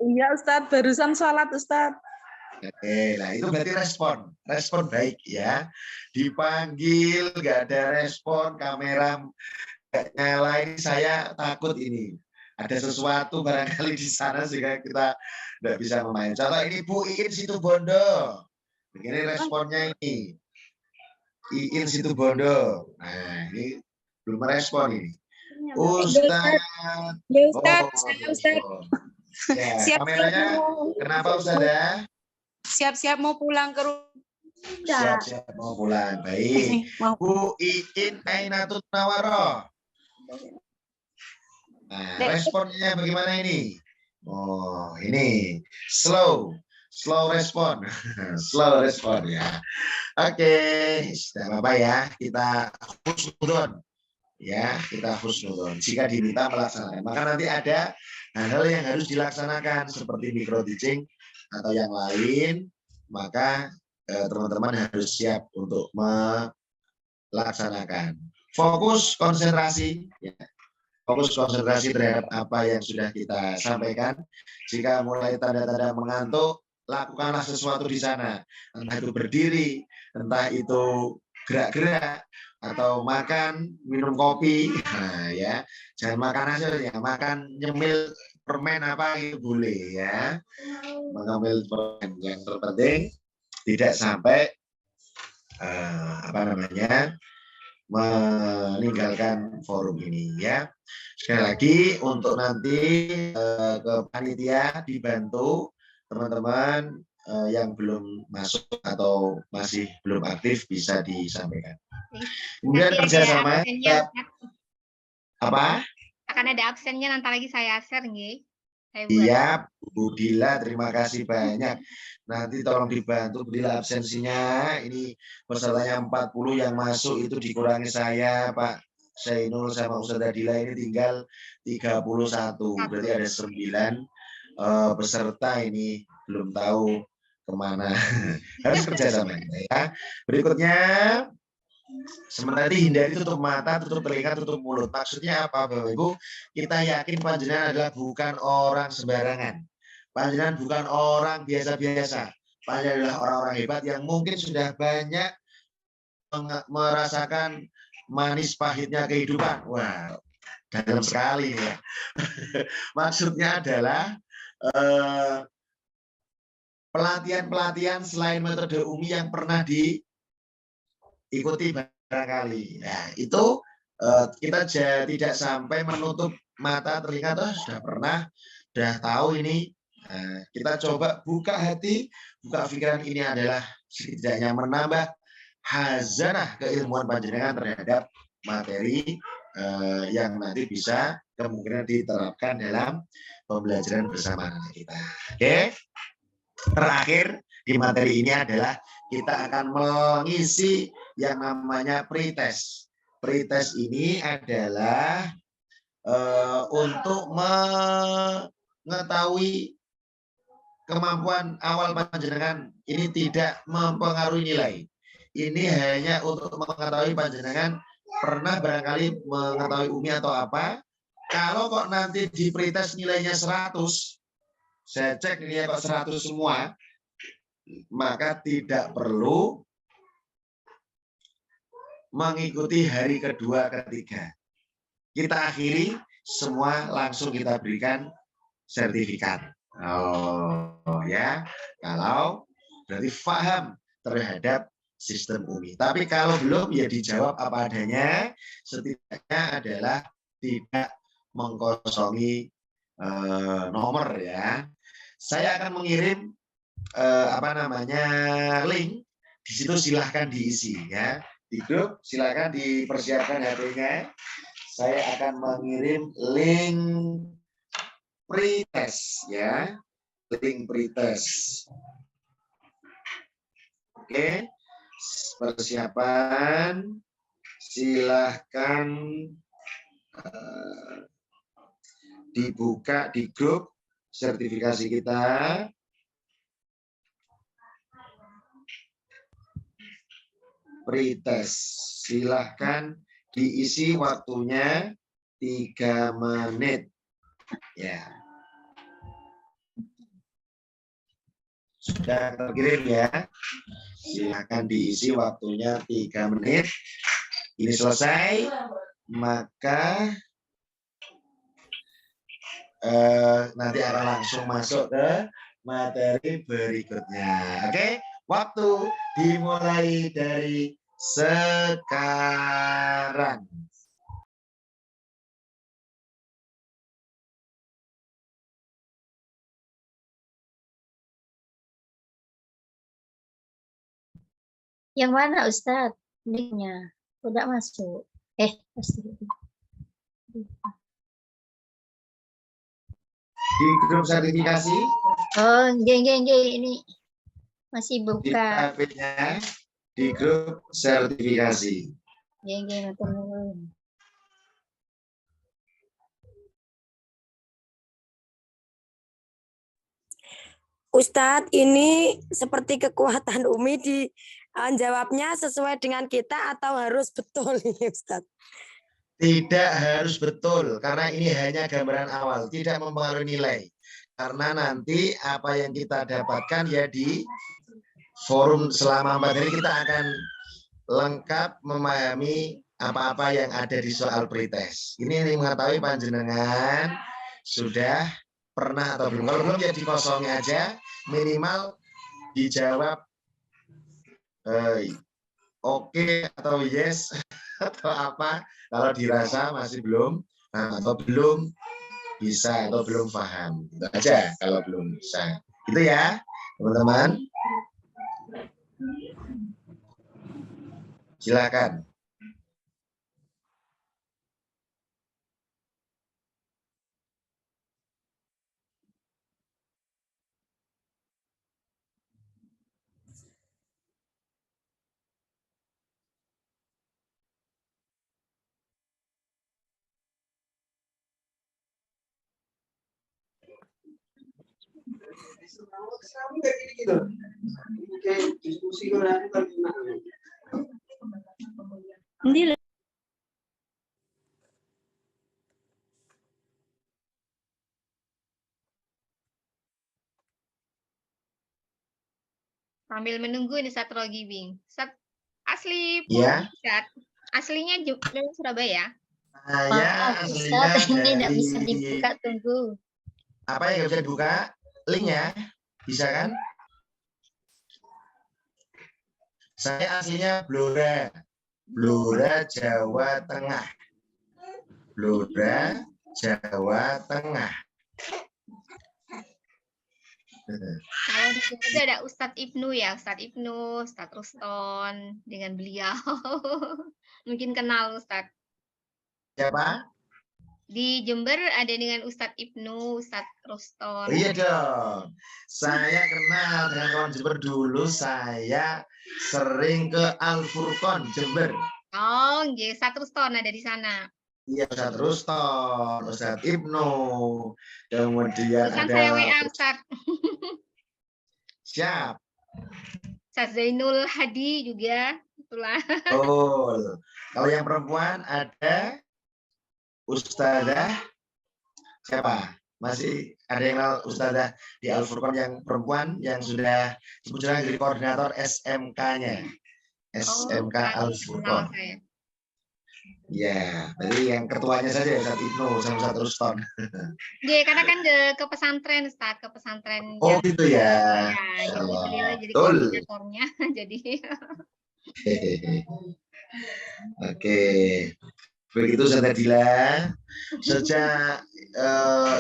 Speaker 9: Iya Ustaz, barusan sholat Ustaz.
Speaker 3: Oke, nah itu berarti respon baik ya. Dipanggil nggak ada respon, kamera nggak nyala, ini saya takut ini ada sesuatu barangkali di sana sehingga kita tidak bisa memainkan. Contoh ini Bu Iin Situbondo, begini responnya ini. Iin Situbondo, nah ini belum merespon ini. Ustaz, ya, kameranya kenapa Ustazah?
Speaker 9: Siap-siap mau pulang ke rumah.
Speaker 3: Siap-siap mau pulang. Baik. Bu Iin Ainatun Nawaroh. Nah, responnya bagaimana ini? Oh, ini slow respon. Slow respon ya. Oke, tidak apa-apa ya. Kita husnudon. Ya, kita husnudon. Jika diminta melaksanakan, maka nanti ada hal-hal yang harus dilaksanakan seperti micro teaching atau yang lain, maka teman-teman harus siap untuk melaksanakan. Fokus konsentrasi, ya. Fokus konsentrasi terhadap apa yang sudah kita sampaikan. Jika mulai tanda-tanda mengantuk, lakukanlah sesuatu di sana. Entah itu berdiri, entah itu gerak-gerak, atau makan, minum kopi. Nah, ya, jangan makan hasilnya, makan nyemil permen apa itu boleh ya. Mengambil permen, yang terpenting tidak sampai meninggalkan forum ini ya. Sekali lagi untuk nanti ke panitia dibantu teman-teman yang belum masuk atau masih belum aktif bisa disampaikan. Kemudian kerjasama apa?
Speaker 1: Akan ada absennya nanti lagi saya share nggih.
Speaker 3: Iya, Bu Dila, terima kasih banyak. Nanti tolong dibantu Bu Dila absensinya. Ini pesertanya 40 yang masuk itu dikurangi saya, Pak Zainul sama Ustazah Dila ini tinggal 31. Berarti ada 9 peserta ini belum tahu kemana. Harus kerjasama ya. Berikutnya, sementara hindari tutup mata, tutup telinga, tutup mulut. Maksudnya apa, Bapak Ibu? Kita yakin panjenengan adalah bukan orang sembarangan. Panjenengan bukan orang biasa-biasa. Panjenengan adalah orang-orang hebat yang mungkin sudah banyak merasakan manis pahitnya kehidupan. Wow, dalam sekali ya. Maksudnya adalah pelatihan-pelatihan selain metode Umi yang pernah diikuti barangkali. Nah, itu kita tidak sampai menutup mata, telinga, toh sudah pernah, sudah tahu ini. Nah, kita coba buka hati, buka pikiran, ini adalah setidaknya menambah hazanah keilmuan panjenengan terhadap materi yang nanti bisa kemungkinan diterapkan dalam pembelajaran bersama kita. Oke. Terakhir di materi ini adalah kita akan mengisi yang namanya pretest. Pretest ini adalah untuk mengetahui kemampuan awal panjenengan, ini tidak mempengaruhi nilai. Ini hanya untuk mengetahui panjenengan pernah barangkali mengetahui Umi atau apa. Kalau kok nanti di pretest nilainya 100, saya cek nilainya kok 100 semua, maka tidak perlu mengikuti hari kedua, ketiga. Kita akhiri semua, langsung kita berikan sertifikat. Oh ya, kalau berarti paham terhadap sistem UMI. Tapi kalau belum ya dijawab apa adanya, setidaknya adalah tidak mengkosongi nomor ya. Saya akan mengirim link, di situ silahkan diisi ya. Di grup silahkan dipersiapkan HP-nya. Saya akan mengirim link pretest ya, link pretest. Oke, persiapan, silahkan dibuka di grup sertifikasi kita. Pretest, silahkan diisi waktunya 3 menit. Ya. Sudah terkirim ya. Silahkan diisi waktunya 3 menit. Ini selesai, maka nanti akan langsung masuk ke materi berikutnya. Oke, waktu dimulai dari sekarang.
Speaker 5: Yang mana Ustadz? Linknya udah masuk. Pasti.
Speaker 3: Di grup sertifikasi.
Speaker 5: Oh, ini masih
Speaker 3: Di
Speaker 5: buka.
Speaker 3: HP-nya di grup sertifikasi.
Speaker 11: Ustadz, ini seperti kekuatan Umi jawabnya sesuai dengan kita atau harus betul nih Ustadz?
Speaker 3: Tidak harus betul, karena ini hanya gambaran awal, tidak mempengaruhi nilai. Karena nanti apa yang kita dapatkan ya di forum selama 4 hari kita akan lengkap memahami apa-apa yang ada di soal pretest. Ini mengetahui panjenengan sudah pernah atau belum. Kalau belum ya dikosongi aja, minimal dijawab oke atau yes atau apa. Kalau dirasa masih belum atau belum bisa atau belum paham, itu aja kalau belum bisa. Gitu ya teman-teman. Silakan.
Speaker 1: Sambil menunggu ini Ustadz Rogibing. Asli
Speaker 3: ya.
Speaker 1: Aslinya dari Surabaya.
Speaker 3: Ya, aslinya
Speaker 5: ini tidak bisa dibuka, tunggu.
Speaker 3: Apa yang bisa dibuka? Linknya bisa kan? Saya aslinya Blora, Jawa Tengah. Blora, Jawa Tengah.
Speaker 1: Kalau di sini ada Ustadz Ibnu ya, Ustadz Ruston dengan beliau. Mungkin kenal Ustadz.
Speaker 3: Siapa?
Speaker 1: Di Jember ada dengan Ustadz Ibnu, Ustadz Ruston.
Speaker 3: Iya dong. Saya kenal dengan kawan Jember dulu. Saya sering ke Al Furqon Jember.
Speaker 1: Oh, Ustadz Ruston ada di sana.
Speaker 3: Iya, Ustadz Ruston, Ustadz Ibnu, kemudian
Speaker 1: Bukan
Speaker 3: ada
Speaker 1: saya WA Ustadz.
Speaker 3: Siap.
Speaker 1: Ustadz Zainul Hadi juga, itulah.
Speaker 3: Oh, kalau yang perempuan ada Ustadzah siapa? Masih ada yang kenal Ustadzah di Al Furqon yang perempuan yang sudah sebetulnya jadi koordinator SMK-nya, SMK Al Furqon. Ya, berarti yang ketuanya saja ya Ustaz Ibnu sama Ustaz Ruston.
Speaker 1: Iya, karena kan ke pesantren, Ustaz, ke pesantren
Speaker 3: Oh
Speaker 1: yang
Speaker 3: gitu ya.
Speaker 1: ya,
Speaker 3: Masya
Speaker 1: jadi
Speaker 3: Allah.
Speaker 1: beliau jadi
Speaker 3: Betul.
Speaker 1: koordinatornya. Jadi
Speaker 3: Oke. Begitu Ustaz Adila. Sejak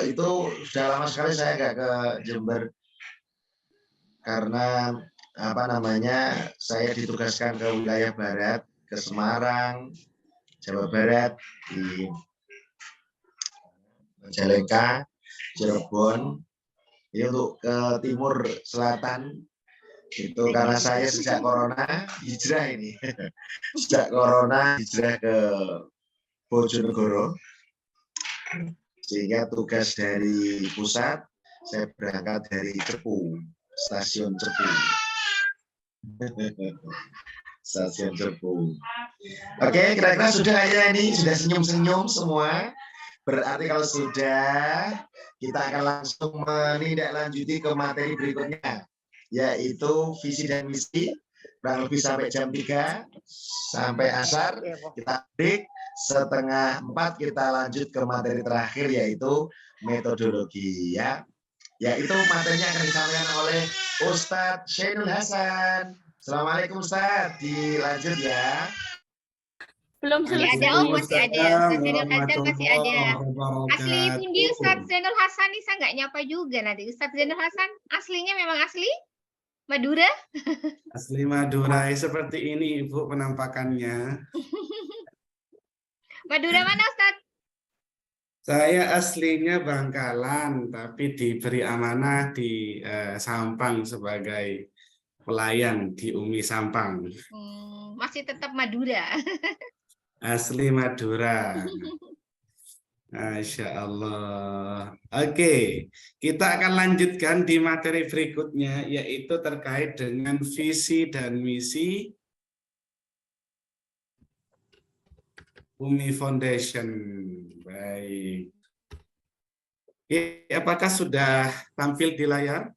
Speaker 3: itu sudah lama sekali saya nggak ke Jember karena apa namanya saya ditugaskan ke wilayah barat, ke Semarang, Jawa Barat, di Majalengka, Cirebon. Ini untuk ke timur selatan itu karena saya sejak corona hijrah ini. Sejak corona hijrah ke Bojonegoro. Sehingga tugas dari pusat saya berangkat dari Cepu, stasiun Cepu. Stasiun Cepu. Oke, kira-kira sudah ya ini sudah senyum-senyum semua. Berarti kalau sudah, kita akan langsung menindaklanjuti ke materi berikutnya, yaitu visi dan misi, kurang lebih sampai jam 3, sampai asar, kita break, setengah 4 kita lanjut ke materi terakhir, yaitu metodologi. Yaitu materinya akan disampaikan oleh Ustadz Syainul Hasan. Assalamualaikum Ustadz, dilanjut ya.
Speaker 1: belum selesai. Masih ada. Ustaz Zainul Hasan masih ada. Asli pundi Ustaz Zainul Hasan nih saya nggak nyapa juga nanti. Ustaz Zainul Hasan aslinya memang asli Madura?
Speaker 2: Asli Madura, seperti ini Ibu penampakannya.
Speaker 1: Madura mana Ustaz?
Speaker 2: Saya aslinya Bangkalan, tapi diberi amanah di Sampang sebagai pelayan di UMI Sampang.
Speaker 1: Masih tetap Madura.
Speaker 2: Asli Madura. Masya Allah. Oke, kita akan lanjutkan di materi berikutnya, yaitu terkait dengan visi dan misi UMI Foundation. Baik. Oke, apakah sudah tampil di layar?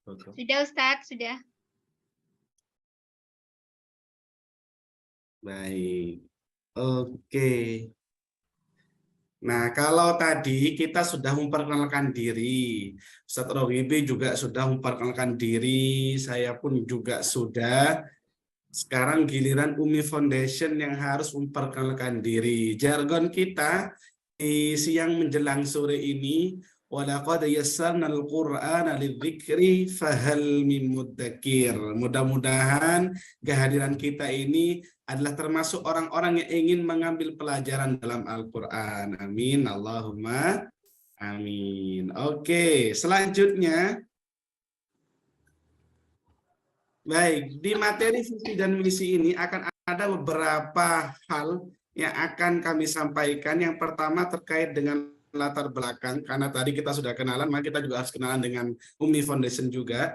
Speaker 1: Sudah Ustadz, sudah.
Speaker 2: Baik. Oke. Nah, kalau tadi kita sudah memperkenalkan diri, Ustadz Rohibi juga sudah memperkenalkan diri, saya pun juga sudah. Sekarang giliran UMI Foundation yang harus memperkenalkan diri. Jargon kita di siang menjelang sore ini, walaqad yassarnal Qur'ana lidzikri fahal min mudzakir. Mudah-mudahan kehadiran kita ini adalah termasuk orang-orang yang ingin mengambil pelajaran dalam Al-Quran. Amin. Allahumma amin. Oke, selanjutnya. Baik, di materi visi dan misi ini akan ada beberapa hal yang akan kami sampaikan. Yang pertama terkait dengan latar belakang, karena tadi kita sudah kenalan, maka kita juga harus kenalan dengan UMI Foundation juga.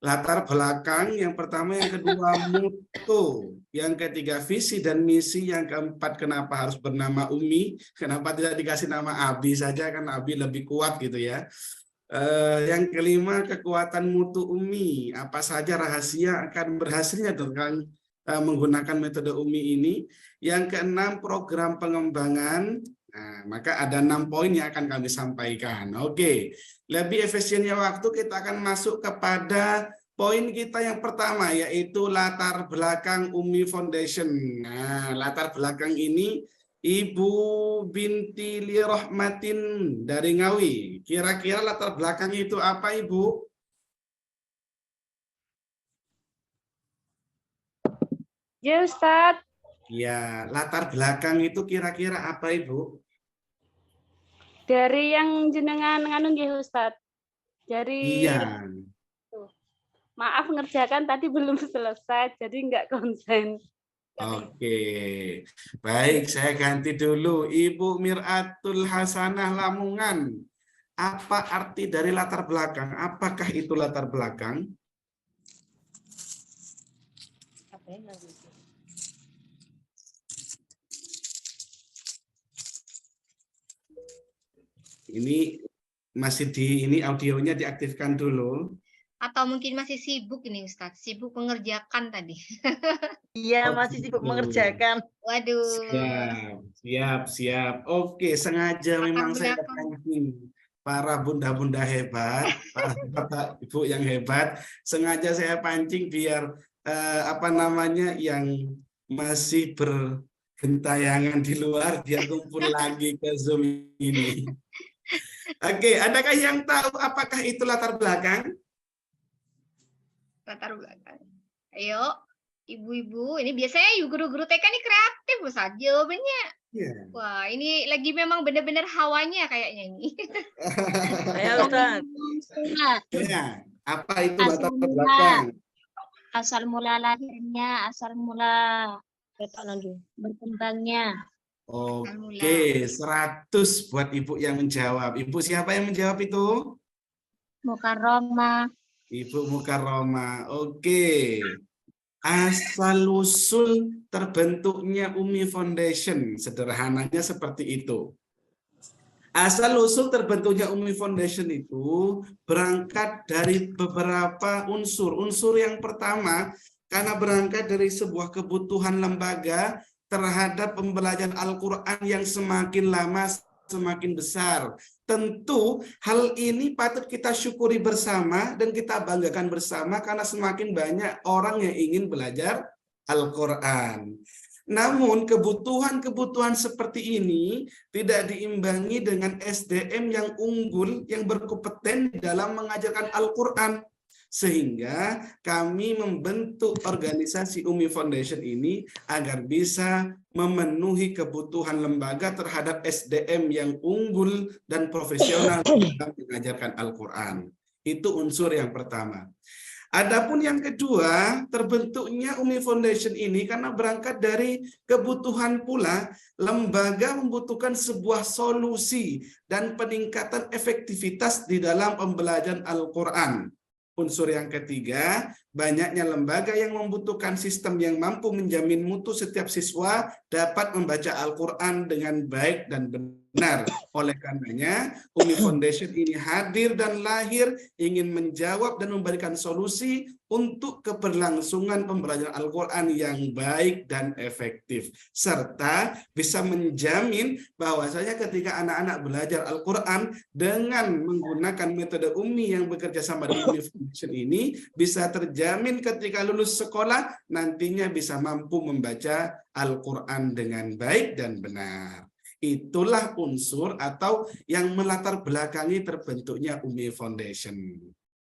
Speaker 2: Latar belakang yang pertama, yang kedua mutu, yang ketiga visi dan misi, yang keempat kenapa harus bernama UMI, kenapa tidak dikasih nama ABI saja, kan ABI lebih kuat gitu ya. Yang kelima kekuatan mutu UMI, apa saja rahasia akan berhasilnya dengan menggunakan metode UMI ini. Yang keenam program pengembangan. Nah, maka ada 6 poin yang akan kami sampaikan. Oke, lebih efisiennya waktu kita akan masuk kepada poin kita yang pertama, yaitu latar belakang UMI Foundation. Nah, latar belakang ini Ibu binti Lirahmatin dari Ngawi. Kira-kira latar belakang itu apa, Ibu?
Speaker 9: Ya, Ustadz.
Speaker 2: Ya, latar belakang itu kira-kira apa, Ibu?
Speaker 9: Dari yang jenengan nganu nggih Ustadz. Dari
Speaker 2: Iya.
Speaker 9: Maaf ngerjakan tadi belum selesai, jadi nggak konsen.
Speaker 2: Oke, baik, saya ganti dulu. Ibu Miratul Hasanah Lamongan. Apa arti dari latar belakang? Apakah itu latar belakang? Ini masih ini audionya diaktifkan dulu.
Speaker 1: Atau mungkin masih sibuk ini Ustadz, sibuk mengerjakan tadi.
Speaker 6: Iya,
Speaker 2: Oh,
Speaker 6: masih sibuk
Speaker 2: gitu.
Speaker 6: mengerjakan.
Speaker 1: Waduh.
Speaker 2: Siap. Oke, sengaja
Speaker 1: Latar
Speaker 2: memang saya
Speaker 1: belakang.
Speaker 2: pancing para bunda-bunda hebat, para bapak ibu yang hebat, sengaja saya pancing biar apa namanya yang masih bergentayangan di luar dia kumpul lagi ke Zoom ini. Oke, adakah yang tahu apakah itu latar belakang?
Speaker 1: Latar belakang. Ayo, ibu-ibu, ini biasanya guru-guru TK ini kreatif Ustaz jawabannya.
Speaker 2: Iya.
Speaker 1: Wah, ini lagi memang benar-benar hawanya kayaknya ini.
Speaker 6: Ayo, Ustaz.
Speaker 2: Ya, apa itu
Speaker 10: Asal
Speaker 2: latar
Speaker 10: mula.
Speaker 2: belakang?
Speaker 10: Asal mula lahirnya, asal mula berkembangnya.
Speaker 2: Oke, 100 buat Ibu yang menjawab. Ibu siapa yang menjawab itu?
Speaker 10: Mukarromah.
Speaker 2: Ibu Mukarromah. Oke. Asal usul terbentuknya Umi Foundation, sederhananya seperti itu. Asal usul terbentuknya Umi Foundation itu berangkat dari beberapa unsur. Unsur yang pertama, karena berangkat dari sebuah kebutuhan lembaga terhadap pembelajaran Al-Quran yang semakin lama semakin besar. Tentu hal ini patut kita syukuri bersama dan kita banggakan bersama karena semakin banyak orang yang ingin belajar Al-Quran. Namun kebutuhan-kebutuhan seperti ini tidak diimbangi dengan SDM yang unggul, yang berkompeten dalam mengajarkan Al-Quran. Sehingga kami membentuk organisasi Umi Foundation ini agar bisa memenuhi kebutuhan lembaga terhadap SDM yang unggul dan profesional dalam mengajarkan Al-Quran. Itu unsur yang pertama. Adapun yang kedua, terbentuknya Umi Foundation ini karena berangkat dari kebutuhan pula lembaga membutuhkan sebuah solusi dan peningkatan efektivitas di dalam pembelajaran Al-Quran. Unsur yang ketiga, banyaknya lembaga yang membutuhkan sistem yang mampu menjamin mutu setiap siswa dapat membaca Al-Quran dengan baik dan benar. Oleh karenanya, Umi Foundation ini hadir dan lahir ingin menjawab dan memberikan solusi untuk keberlangsungan pembelajaran Al-Quran yang baik dan efektif. Serta bisa menjamin bahwasanya ketika anak-anak belajar Al-Quran dengan menggunakan metode Umi yang bekerja sama dengan Umi Foundation ini, bisa terjamin ketika lulus sekolah nantinya bisa mampu membaca Al-Quran dengan baik dan benar. Itulah unsur atau yang melatar belakangi terbentuknya Umi Foundation.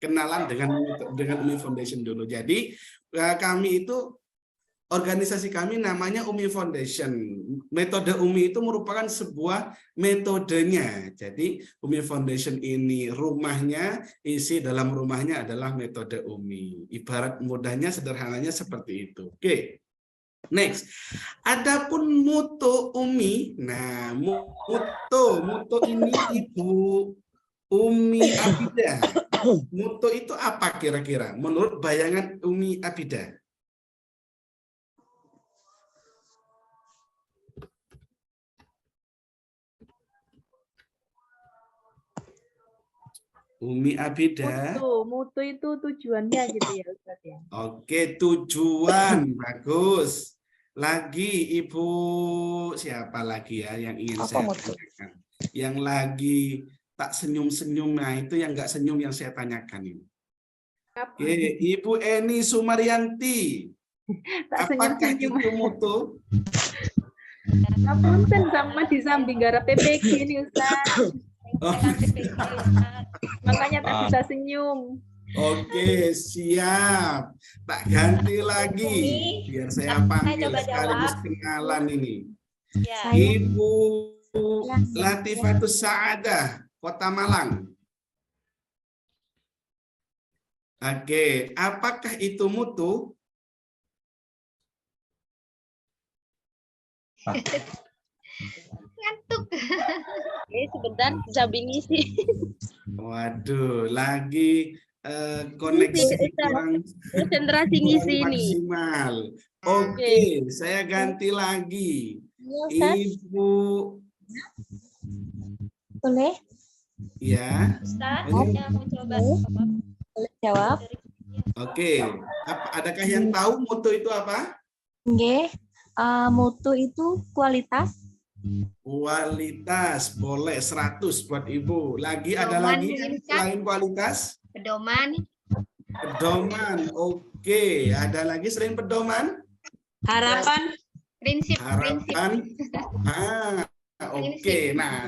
Speaker 2: Kenalan dengan Umi Foundation dulu. Jadi kami itu, organisasi kami namanya Umi Foundation. Metode Umi itu merupakan sebuah metodenya. Jadi Umi Foundation ini rumahnya, isi dalam rumahnya adalah metode Umi. Ibarat mudahnya, sederhananya seperti itu. Oke. Next, adapun mutu Umi, nah mutu ini Ibu Umi Abidah. Mutu itu apa kira-kira menurut bayangan Umi Abidah? Umi Abidah.
Speaker 7: Mutu itu tujuannya gitu ya Ustaz ya.
Speaker 2: Oke, tujuan bagus. Lagi Ibu siapa lagi ya yang ingin saya tanyakan? Yang lagi tak senyum-senyum, nah itu yang nggak senyum yang saya tanyakan ini. Oke, Ibu Eni Sumaryanti. Apakah itu mutu?
Speaker 7: Ngapunten sama di samping garap PPG ini Ustaz.
Speaker 2: Oh.
Speaker 7: Makanya tak bisa senyum.
Speaker 2: Oke, siap. Tak ganti lagi biar saya panggil sekaligus kenalan ini.
Speaker 4: Ya.
Speaker 2: Ibu Latifatus Sa'adah, Kota Malang. Oke, apakah itu mutu?
Speaker 1: Ngantuk.
Speaker 8: Oke, sebentar bisa sih.
Speaker 2: Waduh, lagi koneksi kurang
Speaker 8: konsentrasi ngisi ini.
Speaker 2: maksimal. Oke, saya ganti lagi. Ibu.
Speaker 10: Boleh?
Speaker 2: Ya.
Speaker 4: Ustaz,
Speaker 2: Ini-
Speaker 4: yang mau coba.
Speaker 10: Jawab.
Speaker 2: Oke, adakah yang tahu mutu itu apa?
Speaker 10: Nggih. Mutu itu kualitas.
Speaker 2: Kualitas, boleh 100 buat Ibu. Lagi ada
Speaker 1: Pedoman,
Speaker 2: lagi
Speaker 1: mungkin, Ustaz.
Speaker 2: selain kualitas?
Speaker 1: Pedoman.
Speaker 2: Pedoman, oke. Ada lagi selain pedoman?
Speaker 4: Harapan.
Speaker 1: Prinsip.
Speaker 2: Harapan. Oke. Nah,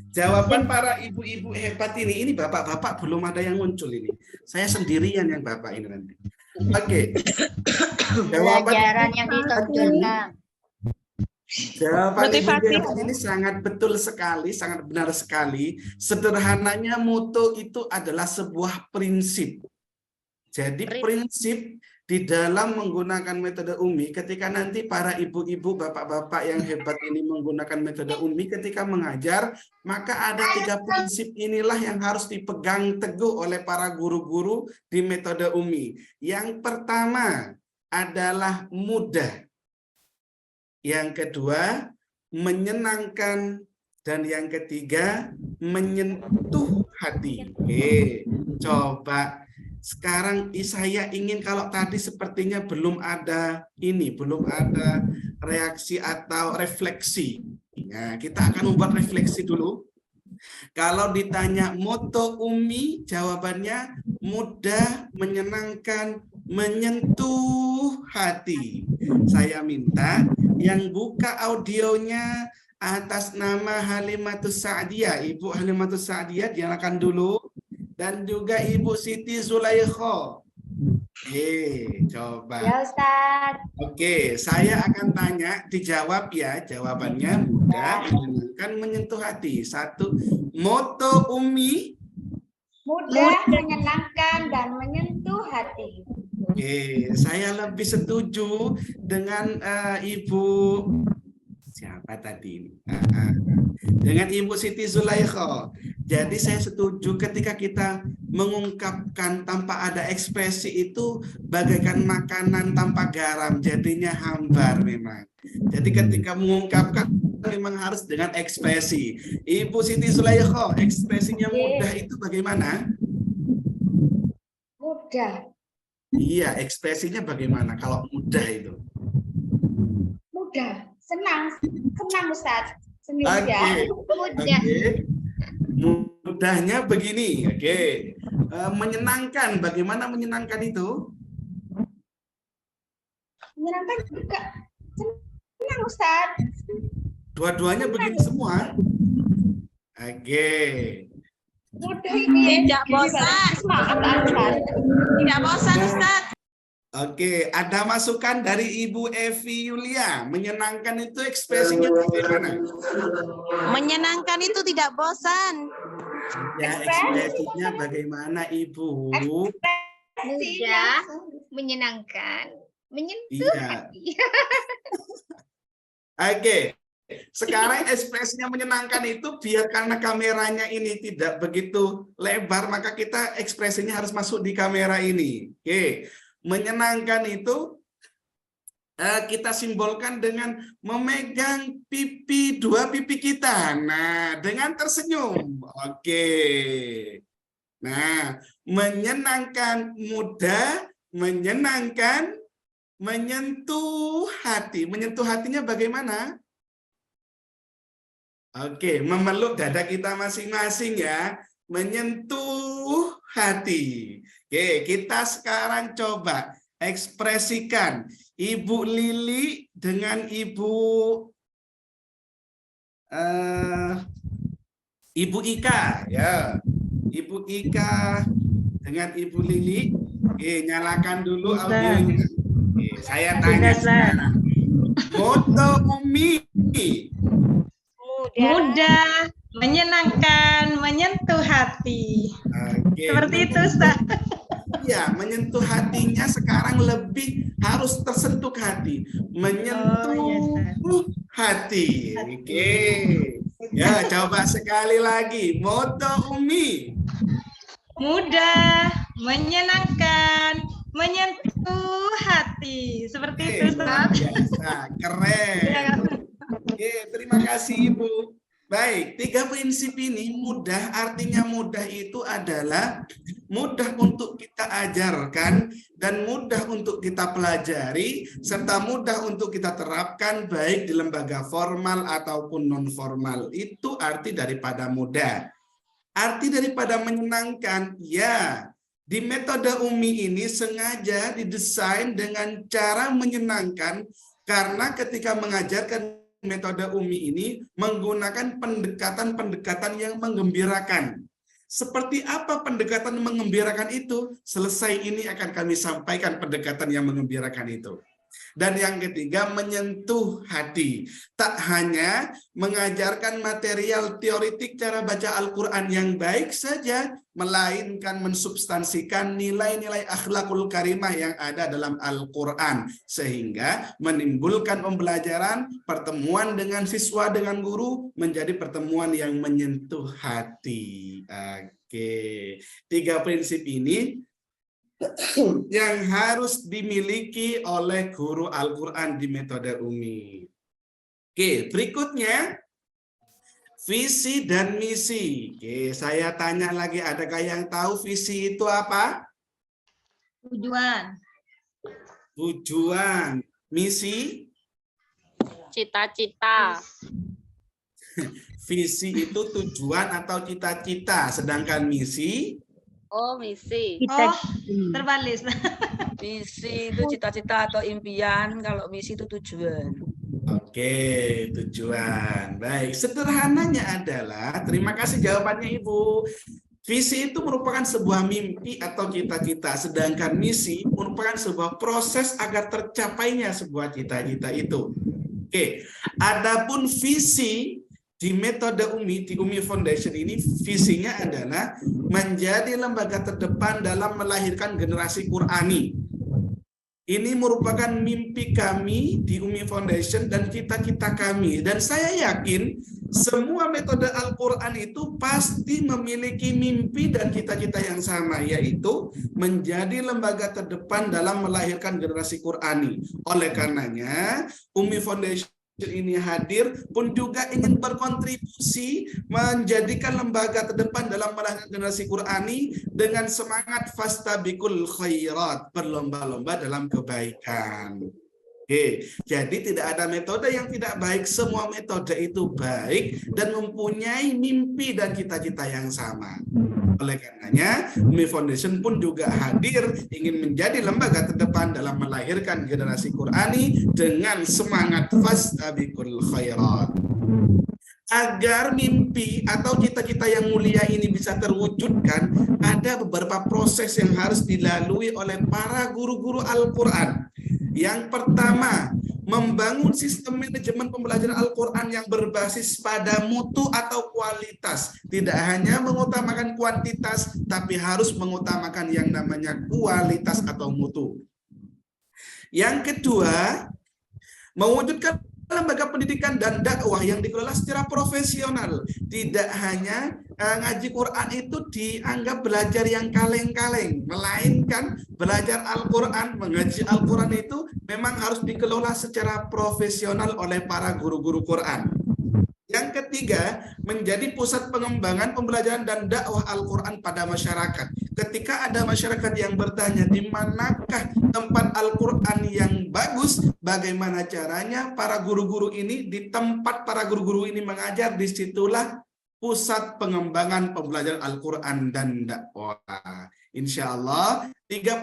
Speaker 2: jawaban para ibu-ibu hebat ini bapak-bapak belum ada yang muncul ini. Saya sendirian yang bapak ini nanti. Oke.
Speaker 5: Pelajaran yang ditonjolkan.
Speaker 2: Jawaban Ibu Hebat ini sangat betul sekali, sangat benar sekali. Sederhananya mutu itu adalah sebuah prinsip. Jadi prinsip di dalam menggunakan metode UMI, ketika nanti para ibu-ibu, bapak-bapak yang hebat ini menggunakan metode UMI ketika mengajar, maka ada 3 prinsip inilah yang harus dipegang teguh oleh para guru-guru di metode UMI. Yang pertama adalah mudah. Yang kedua, menyenangkan. Dan yang ketiga, menyentuh hati. Oke, coba. Sekarang saya ingin, kalau tadi sepertinya belum ada reaksi atau refleksi. Nah, kita akan membuat refleksi dulu. Kalau ditanya moto UMI, jawabannya mudah, menyenangkan, menyentuh hati. Saya minta yang buka audionya atas nama Halimatus Sa'diyah. Ibu Halimatus Sa'diyah, dinyalakan dulu. Dan juga Ibu Siti Zulaikha. Coba.
Speaker 5: Ya, Ustaz.
Speaker 2: Oke, saya akan tanya, dijawab ya. Jawabannya mudah, menyenangkan, menyentuh hati. 1. Moto UMI.
Speaker 5: Mudah, menyenangkan, dan menyentuh hati.
Speaker 2: Oke, saya lebih setuju dengan Ibu siapa tadi ini? Dengan Ibu Siti Zulaikha. Jadi saya setuju ketika kita mengungkapkan tanpa ada ekspresi itu bagaikan makanan tanpa garam, jadinya hambar memang. Jadi ketika mengungkapkan memang harus dengan ekspresi. Ibu Siti Zulaikha, ekspresinya mudah itu bagaimana?
Speaker 5: Mudah.
Speaker 2: Iya, ekspresinya bagaimana kalau mudah itu?
Speaker 5: Mudah. Senang Ustaz.
Speaker 2: Oke. Mudahnya begini, oke. Menyenangkan, bagaimana menyenangkan itu?
Speaker 5: Menyenangkan juga senang Ustaz.
Speaker 2: Dua-duanya begitu semua. Oke.
Speaker 5: Mudah ini.
Speaker 4: Tidak bosan. Tidak bosan, Ustaz.
Speaker 2: Oke, ada masukan dari Ibu Evi Yulia. Menyenangkan itu ekspresinya bagaimana?
Speaker 12: Menyenangkan itu tidak bosan.
Speaker 2: Ya, ekspresinya bagaimana, Ibu?
Speaker 1: Mudah, menyenangkan, menyentuh hati.
Speaker 2: Oke. Sekarang ekspresinya menyenangkan itu biar karena kameranya ini tidak begitu lebar, maka kita ekspresinya harus masuk di kamera ini. Oke. Menyenangkan itu kita simbolkan dengan memegang dua pipi kita. Nah, dengan tersenyum. Oke. Nah, menyenangkan, mudah, menyenangkan, menyentuh hati. Menyentuh hatinya bagaimana? Oke, memeluk dada kita masing-masing ya. Menyentuh hati. Oke, kita sekarang coba ekspresikan Ibu Lili dengan Ibu Ika ya. Ibu Ika dengan Ibu Lili. Oke, nyalakan dulu audionya. Oke, saya tanya sekarang. Moto UMI.
Speaker 13: Mudah, menyenangkan, menyentuh hati.
Speaker 2: Oke,
Speaker 13: seperti itu, Ustaz.
Speaker 2: Ya, menyentuh hatinya sekarang lebih harus tersentuh hati. Menyentuh hati. Oke. Ya, coba sekali lagi. Moto UMI.
Speaker 13: Mudah, menyenangkan, menyentuh hati. Seperti itu, Ustaz.
Speaker 2: Biasa, keren. Oke, terima kasih Ibu. Baik, 3 prinsip ini mudah, artinya mudah itu adalah mudah untuk kita ajarkan dan mudah untuk kita pelajari serta mudah untuk kita terapkan baik di lembaga formal ataupun non formal. Itu arti daripada mudah. Arti daripada menyenangkan, ya. Di metode Umi ini sengaja didesain dengan cara menyenangkan karena ketika mengajarkan metode Umi ini menggunakan pendekatan-pendekatan yang menggembirakan. Seperti apa pendekatan menggembirakan itu? Selesai ini akan kami sampaikan pendekatan yang menggembirakan itu. Dan yang ketiga, menyentuh hati. Tak hanya mengajarkan material teoritik cara baca Al-Quran yang baik saja, melainkan mensubstansikan nilai-nilai akhlakul karimah yang ada dalam Al-Quran. Sehingga menimbulkan pembelajaran, pertemuan dengan siswa, dengan guru, menjadi pertemuan yang menyentuh hati. Oke, 3 prinsip ini yang harus dimiliki oleh guru Al-Quran di metode Umi. Oke, berikutnya visi dan misi. Oke, saya tanya lagi, adakah yang tahu visi itu apa?
Speaker 13: Tujuan.
Speaker 2: Tujuan. Misi?
Speaker 9: Cita-cita.
Speaker 2: Visi itu tujuan atau cita-cita, sedangkan misi?
Speaker 9: Oh, misi.
Speaker 13: Oh, terbalik.
Speaker 6: Misi itu cita-cita atau impian, kalau misi itu tujuan.
Speaker 2: Oke, tujuan. Baik, sederhananya adalah, terima kasih jawabannya Ibu. Visi itu merupakan sebuah mimpi atau cita-cita, sedangkan misi merupakan sebuah proses agar tercapainya sebuah cita-cita itu. Oke, adapun visi di metode Umi, di Umi Foundation ini, visinya adalah menjadi lembaga terdepan dalam melahirkan generasi Qurani. Ini merupakan mimpi kami di Umi Foundation dan cita-cita kami. Dan saya yakin semua metode Al-Quran itu pasti memiliki mimpi dan cita-cita yang sama, yaitu menjadi lembaga terdepan dalam melahirkan generasi Qurani. Oleh karenanya, Umi Foundation ini hadir pun juga ingin berkontribusi menjadikan lembaga terdepan dalam melahirkan generasi Qurani dengan semangat fastabiqul khairat, berlomba-lomba dalam kebaikan. Oke, jadi tidak ada metode yang tidak baik, semua metode itu baik dan mempunyai mimpi dan cita-cita yang sama. Oleh karenanya, Umi Foundation pun juga hadir ingin menjadi lembaga terdepan dalam melahirkan generasi Qurani dengan semangat fastabiqul khairat. Agar mimpi atau cita-cita yang mulia ini bisa terwujudkan, ada beberapa proses yang harus dilalui oleh para guru-guru Al-Quran. Yang pertama, membangun sistem manajemen pembelajaran Al-Quran yang berbasis pada mutu atau kualitas. Tidak hanya mengutamakan kuantitas, tapi harus mengutamakan yang namanya kualitas atau mutu. Yang kedua, mewujudkan lembaga pendidikan dan dakwah yang dikelola secara profesional. Tidak hanya ngaji Quran itu dianggap belajar yang kaleng-kaleng, melainkan belajar Al-Quran, mengaji Al-Quran itu memang harus dikelola secara profesional oleh para guru-guru Quran. Yang ketiga, menjadi pusat pengembangan pembelajaran dan dakwah Al-Quran pada masyarakat. Ketika ada masyarakat yang bertanya di manakah tempat Al-Quran yang bagus, bagaimana caranya para guru-guru ini, di tempat para guru-guru ini mengajar, disitulah pusat pengembangan pembelajaran Al-Quran dan dakwah. Insya Allah, tiga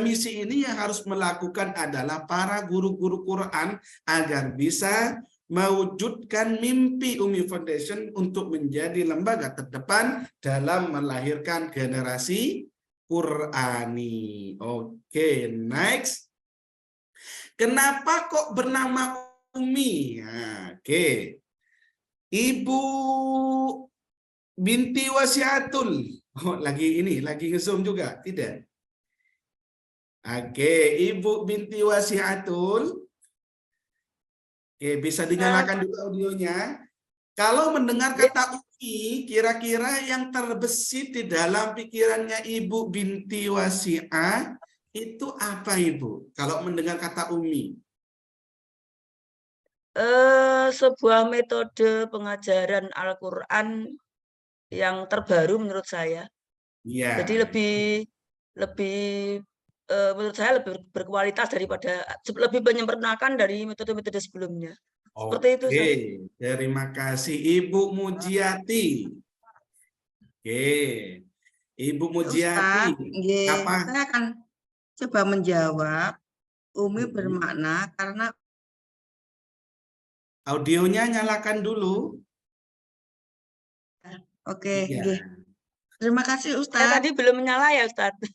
Speaker 2: misi ini yang harus melakukan adalah para guru-guru Quran agar bisa mewujudkan mimpi Umi Foundation untuk menjadi lembaga terdepan dalam melahirkan generasi Qurani. Oke, next. Kenapa kok bernama Umi? Oke. Ibu binti Wasiatul. Oh, lagi nge-zoom juga, tidak? Oke, Ibu binti Wasiatul. Oke, bisa dinyalakan dulu audionya. Kalau mendengar kata Umi, kira-kira yang terbesit di dalam pikirannya Ibu binti Wasi'ah itu apa, Ibu? Kalau mendengar kata Umi.
Speaker 6: sebuah metode pengajaran Al-Quran yang terbaru menurut saya.
Speaker 2: Iya.
Speaker 6: Jadi lebih menurut saya lebih berkualitas daripada lebih menyempurnakan dari metode-metode sebelumnya. Seperti itu.
Speaker 2: Oke, terima kasih Ibu Mujiati. Oke, Ibu Mujiati. Apa?
Speaker 13: Saya akan coba menjawab. Umi bermakna karena
Speaker 2: audionya nyalakan dulu.
Speaker 13: Oke,
Speaker 2: iya.
Speaker 13: Terima kasih Ustadz.
Speaker 6: Saya tadi belum menyala ya Ustadz.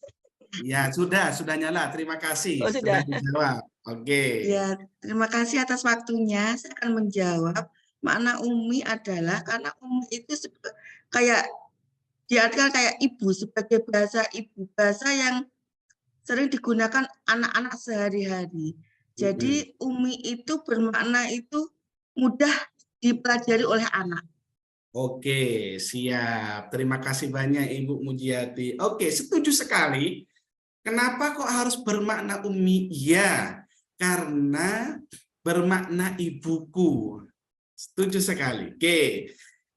Speaker 2: Ya, sudah nyala. Terima kasih.
Speaker 6: Oh, sudah
Speaker 2: dijawab. Oke.
Speaker 13: Ya, terima kasih atas waktunya. Saya akan menjawab. Makna Umi adalah karena Umi itu kayak diartikan kayak ibu, sebagai bahasa ibu, bahasa yang sering digunakan anak-anak sehari-hari. Jadi Umi itu bermakna itu mudah dipelajari oleh anak.
Speaker 2: Oke, siap. Terima kasih banyak Ibu Mujiati. Oke, setuju sekali. Kenapa kok harus bermakna Umi? Ya, karena bermakna ibuku. Setuju sekali. Oke.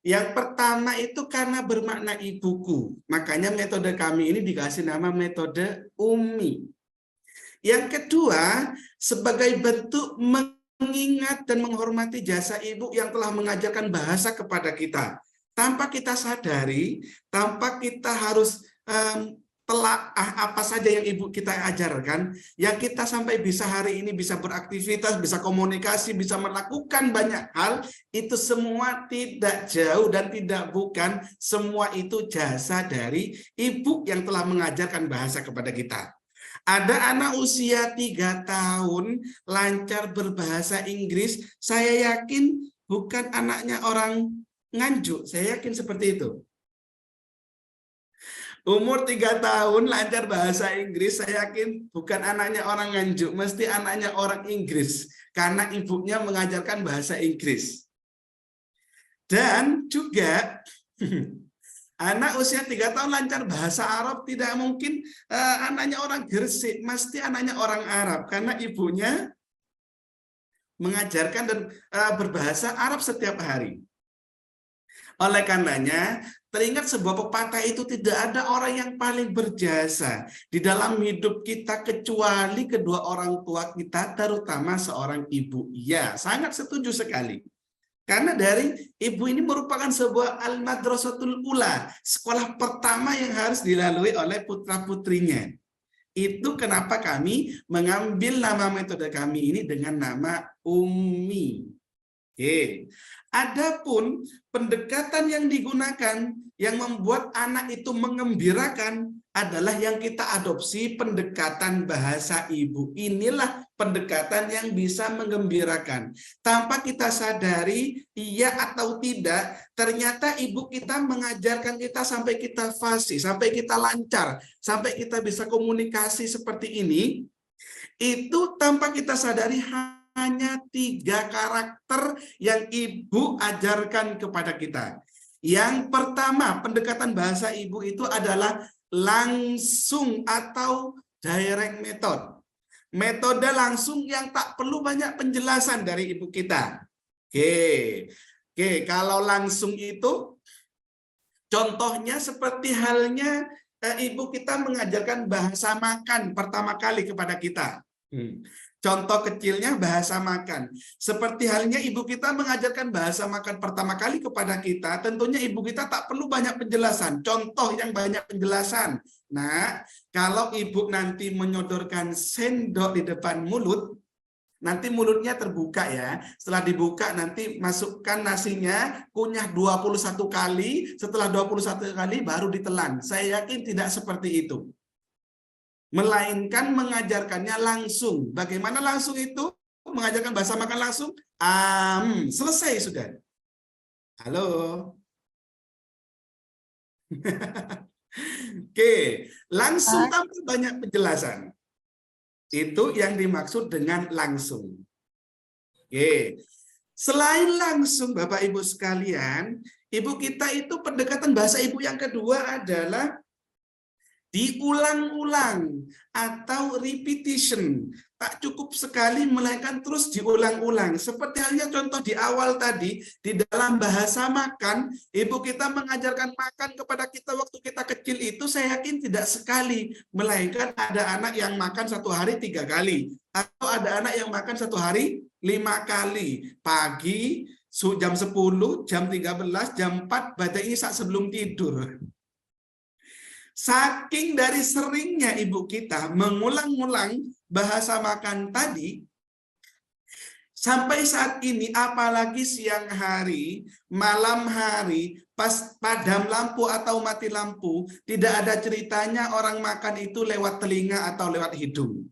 Speaker 2: Yang pertama itu karena bermakna ibuku. Makanya metode kami ini dikasih nama metode Umi. Yang kedua, sebagai bentuk mengingat dan menghormati jasa ibu yang telah mengajarkan bahasa kepada kita. Tanpa kita sadari, tanpa kita harus telaah apa saja yang ibu kita ajarkan, yang kita sampai bisa hari ini bisa beraktivitas, bisa komunikasi, bisa melakukan banyak hal, itu semua tidak jauh dan tidak bukan, semua itu jasa dari ibu yang telah mengajarkan bahasa kepada kita. Ada anak usia 3 tahun lancar berbahasa Inggris, saya yakin bukan anaknya orang Nganjuk, saya yakin seperti itu. Umur 3 tahun lancar bahasa Inggris, saya yakin bukan anaknya orang Nganjuk, mesti anaknya orang Inggris. Karena ibunya mengajarkan bahasa Inggris. Dan juga anak usia 3 tahun lancar bahasa Arab, tidak mungkin anaknya orang Gresik, mesti anaknya orang Arab. Karena ibunya mengajarkan dan berbahasa Arab setiap hari. Oleh karenanya, teringat sebuah pepatah itu tidak ada orang yang paling berjasa di dalam hidup kita kecuali kedua orang tua kita, terutama seorang ibu. Ya, sangat setuju sekali. Karena dari ibu ini merupakan sebuah al-madrasatul ula, sekolah pertama yang harus dilalui oleh putra-putrinya. Itu kenapa kami mengambil nama metode kami ini dengan nama Umi. Oke. Adapun pendekatan yang digunakan yang membuat anak itu mengembirakan adalah yang kita adopsi pendekatan bahasa ibu. Inilah pendekatan yang bisa menggembirakan. Tanpa kita sadari, iya atau tidak, ternyata ibu kita mengajarkan kita sampai kita fasih, sampai kita lancar, sampai kita bisa komunikasi seperti ini. Itu tanpa kita sadari hanya 3 karakter yang ibu ajarkan kepada kita. Yang pertama, pendekatan bahasa ibu itu adalah langsung atau direct method. Metode langsung yang tak perlu banyak penjelasan dari ibu kita. Oke, kalau langsung itu contohnya seperti halnya ibu kita mengajarkan bahasa makan pertama kali kepada kita. Contoh kecilnya bahasa makan. Seperti halnya ibu kita mengajarkan bahasa makan pertama kali kepada kita, tentunya ibu kita tak perlu banyak penjelasan. Contoh yang banyak penjelasan. Nah, kalau ibu nanti menyodorkan sendok di depan mulut, nanti mulutnya terbuka ya. Setelah dibuka nanti masukkan nasinya, kunyah 21 kali, setelah 21 kali baru ditelan. Saya yakin tidak seperti itu. Melainkan mengajarkannya langsung. Bagaimana langsung itu? Mengajarkan bahasa makan langsung? Selesai sudah. Halo. Oke, langsung tanpa banyak penjelasan. Itu yang dimaksud dengan langsung. Oke. Selain langsung, Bapak Ibu sekalian, ibu kita itu pendekatan bahasa ibu yang kedua adalah diulang-ulang atau repetition. tak cukup sekali, melainkan terus diulang-ulang. Seperti halnya contoh di awal tadi, di dalam bahasa makan, ibu kita mengajarkan makan kepada kita waktu kita kecil itu, saya yakin tidak sekali, melainkan ada anak yang makan satu hari 3 kali, atau ada anak yang makan satu hari 5 kali, pagi, jam 10, jam 13, jam 4, baca isak sebelum tidur. Saking dari seringnya ibu kita mengulang-ulang bahasa makan tadi, sampai saat ini apalagi siang hari, malam hari, pas padam lampu atau mati lampu, tidak ada ceritanya orang makan itu lewat telinga atau lewat hidung.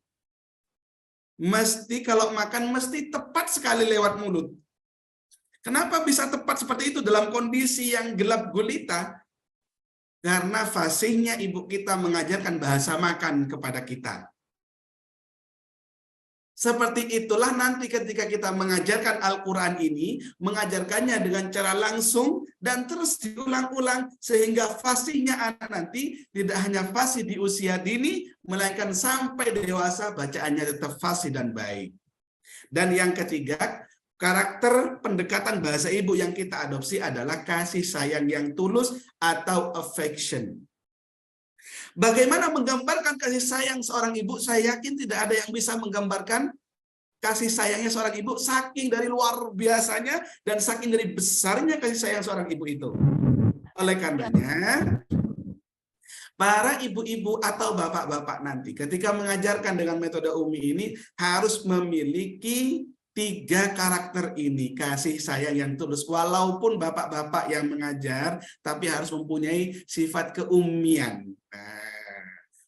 Speaker 2: Mesti kalau makan mesti tepat sekali lewat mulut. Kenapa bisa tepat seperti itu dalam kondisi yang gelap gulita? Karena fasihnya ibu kita mengajarkan bahasa makan kepada kita. Seperti itulah nanti ketika kita mengajarkan Al-Quran ini, mengajarkannya dengan cara langsung dan terus diulang-ulang, sehingga fasihnya anak nanti tidak hanya fasih di usia dini, melainkan sampai dewasa bacaannya tetap fasih dan baik. Dan yang ketiga, karakter pendekatan bahasa ibu yang kita adopsi adalah kasih sayang yang tulus atau affection. Bagaimana menggambarkan kasih sayang seorang ibu? Saya yakin tidak ada yang bisa menggambarkan kasih sayangnya seorang ibu, saking dari luar biasanya dan saking dari besarnya kasih sayang seorang ibu itu. Oleh karenanya, para ibu-ibu atau bapak-bapak nanti ketika mengajarkan dengan metode Umi ini harus memiliki 3 karakter ini, kasih sayang yang tulus. Walaupun bapak-bapak yang mengajar, tapi harus mempunyai sifat keumian.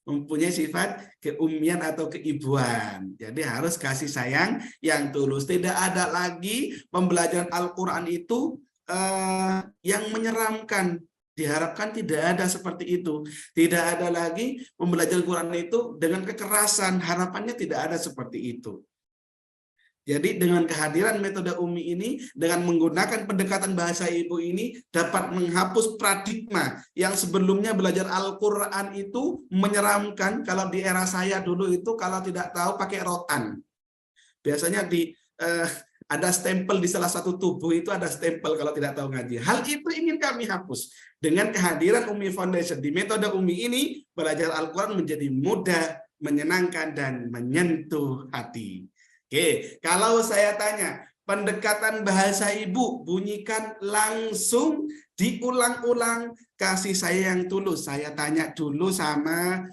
Speaker 2: Mempunyai sifat keumian atau keibuan. Jadi harus kasih sayang yang tulus. Tidak ada lagi pembelajaran Al-Quran itu yang menyeramkan. Diharapkan tidak ada seperti itu. Tidak ada lagi pembelajaran Al-Quran itu dengan kekerasan. Harapannya tidak ada seperti itu. Jadi dengan kehadiran metode Umi ini, dengan menggunakan pendekatan bahasa ibu ini, dapat menghapus paradigma yang sebelumnya belajar Al-Quran itu menyeramkan. Kalau di era saya dulu itu, kalau tidak tahu pakai rotan. Biasanya ada stempel di salah satu tubuh itu, ada stempel kalau tidak tahu ngaji. Hal itu ingin kami hapus. Dengan kehadiran Umi Foundation, di metode Umi ini, belajar Al-Quran menjadi mudah, menyenangkan, dan menyentuh hati. Oke, kalau saya tanya, pendekatan bahasa ibu bunyikan langsung, diulang-ulang, kasih saya yang tulus. Saya tanya dulu sama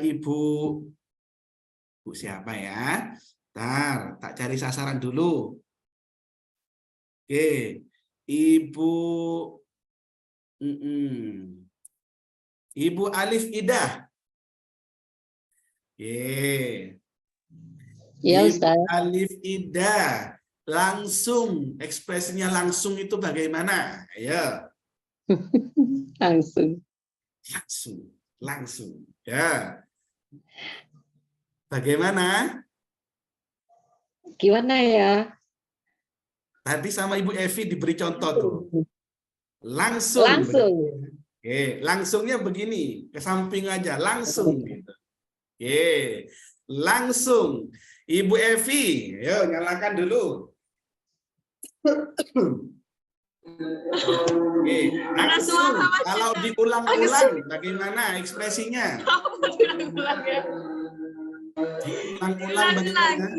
Speaker 2: ibu siapa ya? Ntar, tak cari sasaran dulu. Oke, Ibu Alif Idah. Oke.
Speaker 14: Ya, Ustaz.
Speaker 2: Alif Ida, langsung, ekspresinya langsung itu bagaimana? Ayo. Langsung. Ya. Bagaimana?
Speaker 14: Gimana ya?
Speaker 2: Tadi sama Ibu Evi diberi contoh tuh. Langsung. Oke, langsungnya begini, ke samping aja, langsung gitu. Oke, langsung. Ibu Evi, yuk nyalakan dulu. Oke, langsung. Kalau diulang-ulang, bagaimana ekspresinya? Diulang-ulang bagaimana?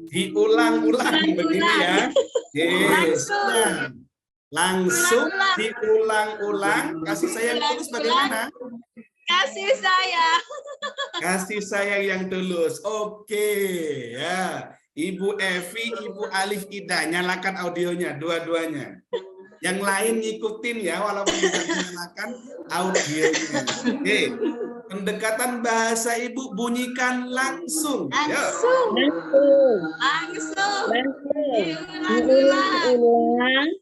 Speaker 2: Diulang-ulang begini ya. Yes. Langsung diulang-ulang. Kasih sayang tulus bagaimana?
Speaker 12: Kasih sayang.
Speaker 2: Kasih sayang yang tulus. Oke, ya. Ibu Evi, Ibu Alif Ida, nyalakan audionya dua-duanya. Yang lain ngikutin ya, walaupun tidak menyalakan audionya. Oke. Pendekatan bahasa ibu bunyikan langsung.
Speaker 12: Langsung.
Speaker 14: Diulang-ulang.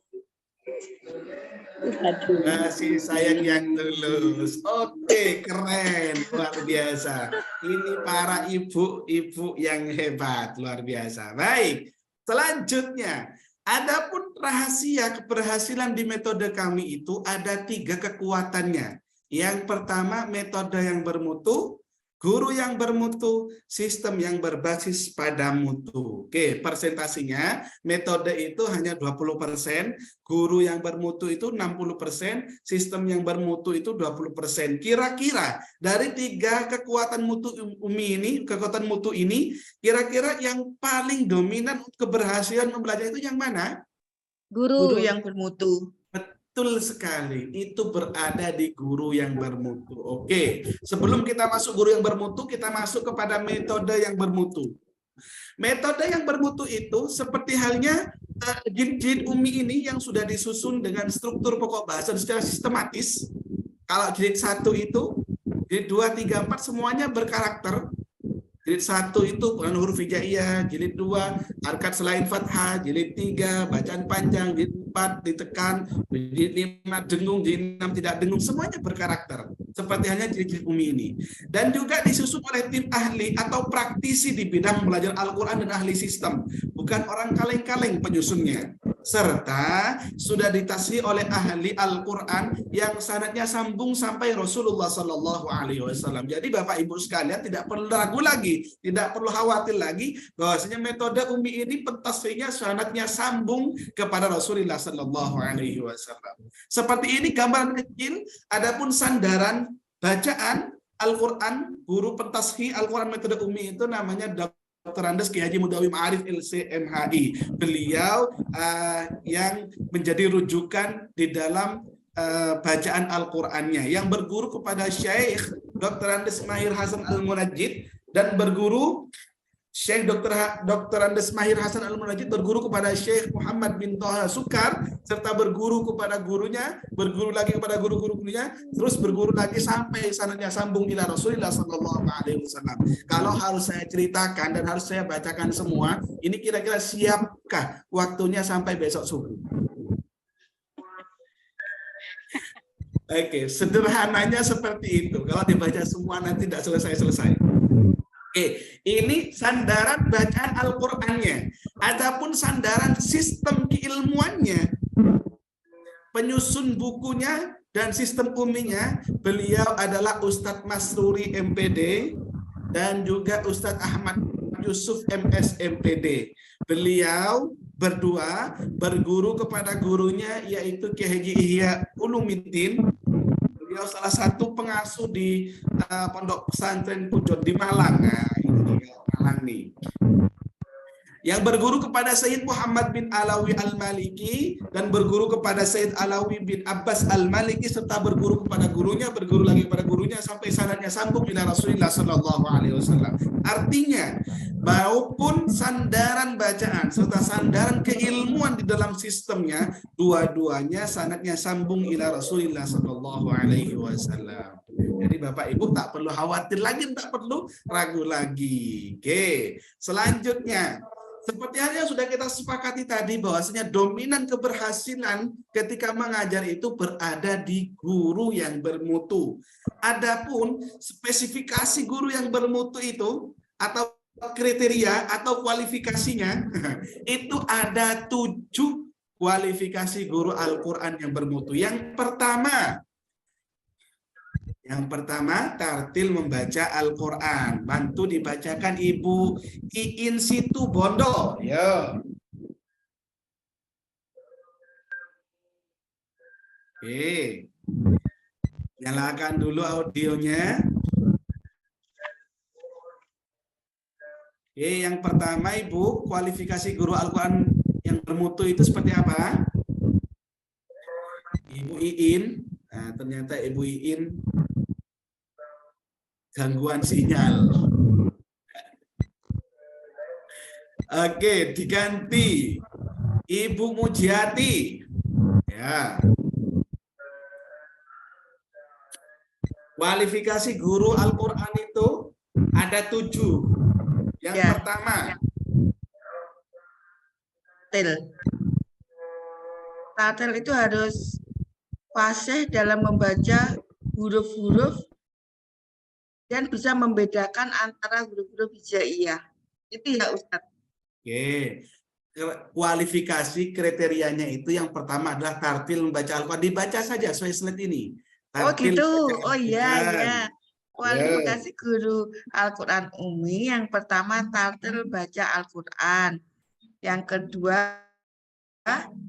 Speaker 2: Kasih sayang yang tulus. Oke, keren, luar biasa. Ini para ibu-ibu yang hebat, luar biasa. Baik, selanjutnya, adapun rahasia keberhasilan di metode kami itu ada 3 kekuatannya. Yang pertama, metode yang bermutu. Guru yang bermutu, sistem yang berbasis pada mutu. Oke, persentasinya metode itu hanya 20%, guru yang bermutu itu 60%, sistem yang bermutu itu 20%. Kira-kira dari 3 kekuatan mutu ini, kira-kira yang paling dominan keberhasilan membelajar itu yang mana?
Speaker 13: Guru yang bermutu.
Speaker 2: Betul sekali, itu berada di guru yang bermutu. Oke, sebelum kita masuk guru yang bermutu, kita masuk kepada metode yang bermutu. Metode yang bermutu itu seperti halnya jilid Umi ini yang sudah disusun dengan struktur pokok bahasan secara sistematis. Kalau jilid 1 itu, jilid 2, 3, 4 semuanya berkarakter. Jilid 1 itu bukan huruf hijaiyah, jilid 2 harkat selain fathah, jilid 3 bacaan panjang, jilid 4 ditekan, jilid 5 dengung, jilid 6 tidak dengung, semuanya berkarakter. Seperti hanya jilid Umi ini. Dan juga disusun oleh tim ahli atau praktisi di bidang belajar Al-Quran dan ahli sistem. Bukan orang kaleng-kaleng penyusunnya. Serta sudah ditashih oleh ahli Al-Quran yang sanadnya sambung sampai Rasulullah SAW. Jadi Bapak Ibu sekalian tidak perlu ragu lagi, tidak perlu khawatir lagi bahwasanya metode Umi ini pentashihnya sanadnya sambung kepada Rasulullah SAW. Seperti ini gambaran kecil. Adapun sandaran bacaan Al-Quran, guru pentashih Al-Quran metode Umi itu namanya Dr. Andes Kiai Haji Mudawi Ma'arif LCMHI. Beliau yang menjadi rujukan di dalam bacaan Al-Qur'annya, yang berguru kepada Syekh Dr. Andes Mahir Hasan Al-Munajjid dan berguru Syekh Dr. Andes Mahir Hasan Al-Munajjid berguru kepada Syekh Muhammad bin Toha Sukar, serta berguru kepada gurunya, berguru lagi kepada guru-gurunya, terus berguru lagi sampai sanadnya sambung ila Rasulullah SAW. Kalau harus saya ceritakan dan harus saya bacakan semua, ini kira-kira siapkah waktunya sampai besok subuh? Oke, sederhananya seperti itu. Kalau dibaca semua nanti tidak selesai-selesai. Oke, ini sandaran bacaan Al-Qur'annya. Adapun sandaran sistem keilmuannya, penyusun bukunya dan sistem uminya, beliau adalah Ustadz Masruri MPD dan juga Ustadz Ahmad Yusuf MS MPD. Beliau berdua berguru kepada gurunya yaitu Kiai Haji Ihya Ulumuddin. Beliau salah satu pengasuh di Pondok Pesantren Pujon di Malang. Nah, ini Malang nih. Yang berguru kepada Sayyid Muhammad bin Alawi Al-Maliki dan berguru kepada Sayyid Alawi bin Abbas Al-Maliki, serta berguru kepada gurunya, berguru lagi kepada gurunya sampai sanadnya sambung ila Rasulullah SAW. Artinya, maupun sandaran bacaan serta sandaran keilmuan di dalam sistemnya, dua-duanya sanadnya sambung ila Rasulullah SAW. Jadi Bapak Ibu tak perlu khawatir lagi, tak perlu ragu lagi. Oke, selanjutnya. Seperti halnya sudah kita sepakati tadi bahwasanya dominan keberhasilan ketika mengajar itu berada di guru yang bermutu. Adapun spesifikasi guru yang bermutu itu atau kriteria atau kualifikasinya itu ada 7 kualifikasi guru Al-Quran yang bermutu. Yang pertama, tartil membaca Al-Quran. Bantu dibacakan Ibu Iin Situ Bondo. Yo. Oke. Nyalakan dulu audionya. Oke, yang pertama Ibu, kualifikasi guru Al-Quran yang bermutu itu seperti apa? Ibu Iin. Nah, ternyata Ibu Iin gangguan sinyal. Oke, diganti Ibu Mujiati. Ya. Kualifikasi guru Al-Quran itu ada 7. Yang pertama,
Speaker 13: Tatil itu harus fasih dalam membaca huruf-huruf dan bisa membedakan antara huruf-huruf hijaiyah. Itu ya Ustadz.
Speaker 2: Oke. Kualifikasi kriterianya itu yang pertama adalah tartil membaca Al-Quran. Dibaca saja sesuai slide ini. Tartil
Speaker 13: oh gitu. Oh iya, iya. Kualifikasi guru Al-Quran Umi, yang pertama tartil baca Al-Quran. Yang kedua,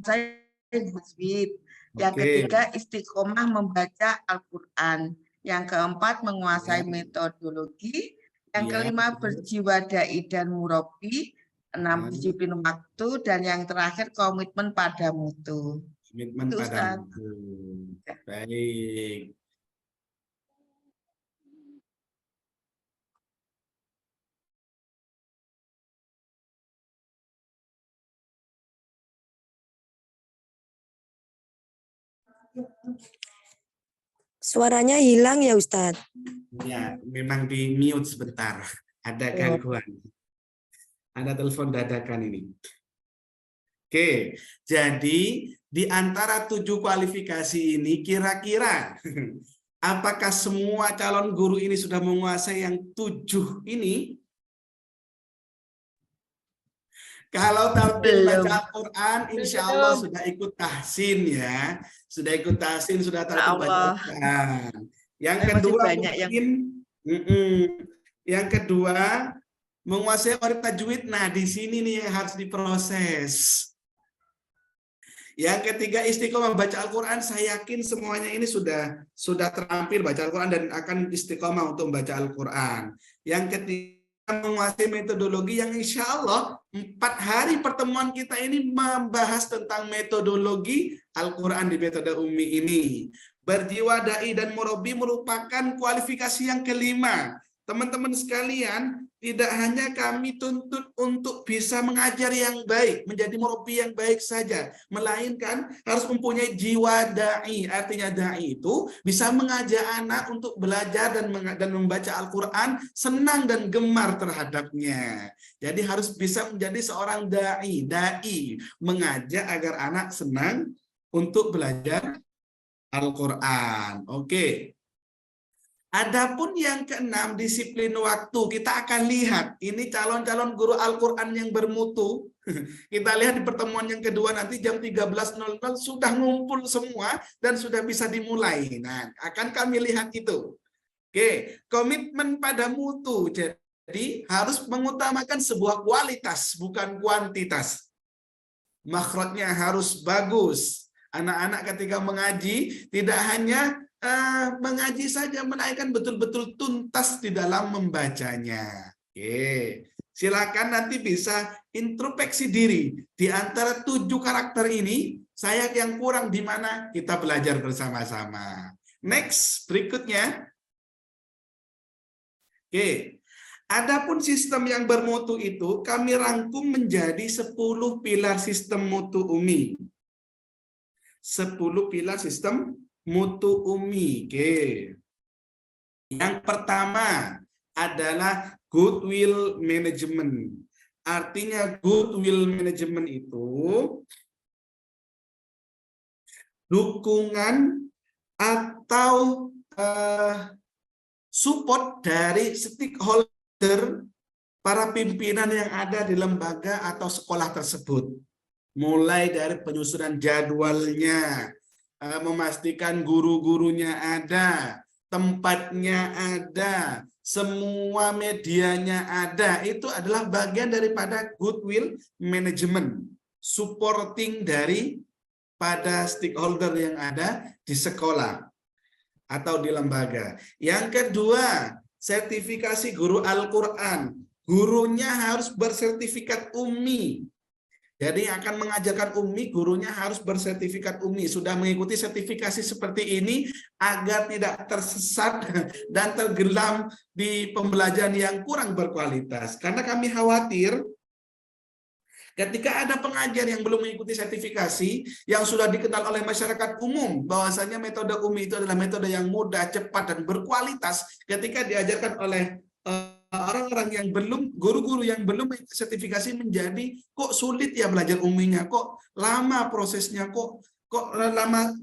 Speaker 13: saya tajwid. Yang ketiga, istiqomah membaca Al-Quran. Yang keempat, menguasai metodologi. Yang kelima, berjiwa dai dan murabi. 6, disiplin waktu. Dan yang terakhir, komitmen pada mutu.
Speaker 2: Komitmen pada mutu. Baik.
Speaker 11: Suaranya hilang ya Ustadz?
Speaker 2: Ya, memang di mute sebentar. Ada gangguan. Ada telepon dadakan ini. Oke, jadi di antara 7 kualifikasi ini kira-kira apakah semua calon guru ini sudah menguasai yang 7 ini? Kalau tampil baca Al-Quran, insya Allah sudah ikut tahsin ya. Sudah ikut tahsin, sudah tampil baca Al-Quran. Yang kedua mungkin, yang kedua menguasai orif tajwid. Nah di sini nih yang harus diproses. Yang ketiga istiqomah membaca Al-Quran. Saya yakin semuanya ini sudah terampil baca Al-Quran dan akan istiqomah untuk membaca Al-Quran. Yang ketiga menguasai metodologi, yang insya Allah 4 hari pertemuan kita ini membahas tentang metodologi Al-Quran di metode Umi ini. Berjiwa dai dan murabi merupakan kualifikasi yang kelima. Teman-teman sekalian, tidak hanya kami tuntut untuk bisa mengajar yang baik, menjadi murabi yang baik saja, melainkan harus mempunyai jiwa dai. Artinya dai itu bisa mengajak anak untuk belajar dan membaca Al-Quran, senang dan gemar terhadapnya. Jadi harus bisa menjadi seorang dai, mengajak agar anak senang untuk belajar Al-Quran. Oke. Adapun yang keenam, disiplin waktu. Kita akan lihat ini calon-calon guru Al-Quran yang bermutu. Kita lihat di pertemuan yang kedua nanti jam 13.00 sudah ngumpul semua dan sudah bisa dimulai. Nah, akan kami lihat itu. Oke, komitmen pada mutu. Jadi harus mengutamakan sebuah kualitas, bukan kuantitas. Makhrajnya harus bagus. Anak-anak ketika mengaji tidak hanya mengaji saja, melainkan betul-betul tuntas di dalam membacanya. Oke, silakan nanti bisa introspeksi diri di antara 7 karakter ini. Saya yang kurang di mana, kita belajar bersama-sama. Next, berikutnya. Oke, adapun sistem yang bermutu itu kami rangkum menjadi 10 pilar sistem mutu Umi. 10 pilar sistem mutu Umi. Oke. Yang pertama adalah goodwill management. Artinya goodwill management itu dukungan atau support dari stakeholder, para pimpinan yang ada di lembaga atau sekolah tersebut. Mulai dari penyusunan jadwalnya, memastikan guru-gurunya ada, tempatnya ada, semua medianya ada. Itu adalah bagian daripada goodwill management, supporting dari pada stakeholder yang ada di sekolah atau di lembaga. Yang kedua, sertifikasi guru Al-Quran. Gurunya harus bersertifikat Umi. Jadi yang akan mengajarkan Umi, gurunya harus bersertifikat Umi. Sudah mengikuti sertifikasi seperti ini agar tidak tersesat dan tenggelam di pembelajaran yang kurang berkualitas. Karena kami khawatir ketika ada pengajar yang belum mengikuti sertifikasi, yang sudah dikenal oleh masyarakat umum, bahwasanya metode Umi itu adalah metode yang mudah, cepat, dan berkualitas, ketika diajarkan oleh orang-orang yang belum, guru-guru yang belum sertifikasi, menjadi kok sulit ya belajar Uminya, kok lama prosesnya, kok lama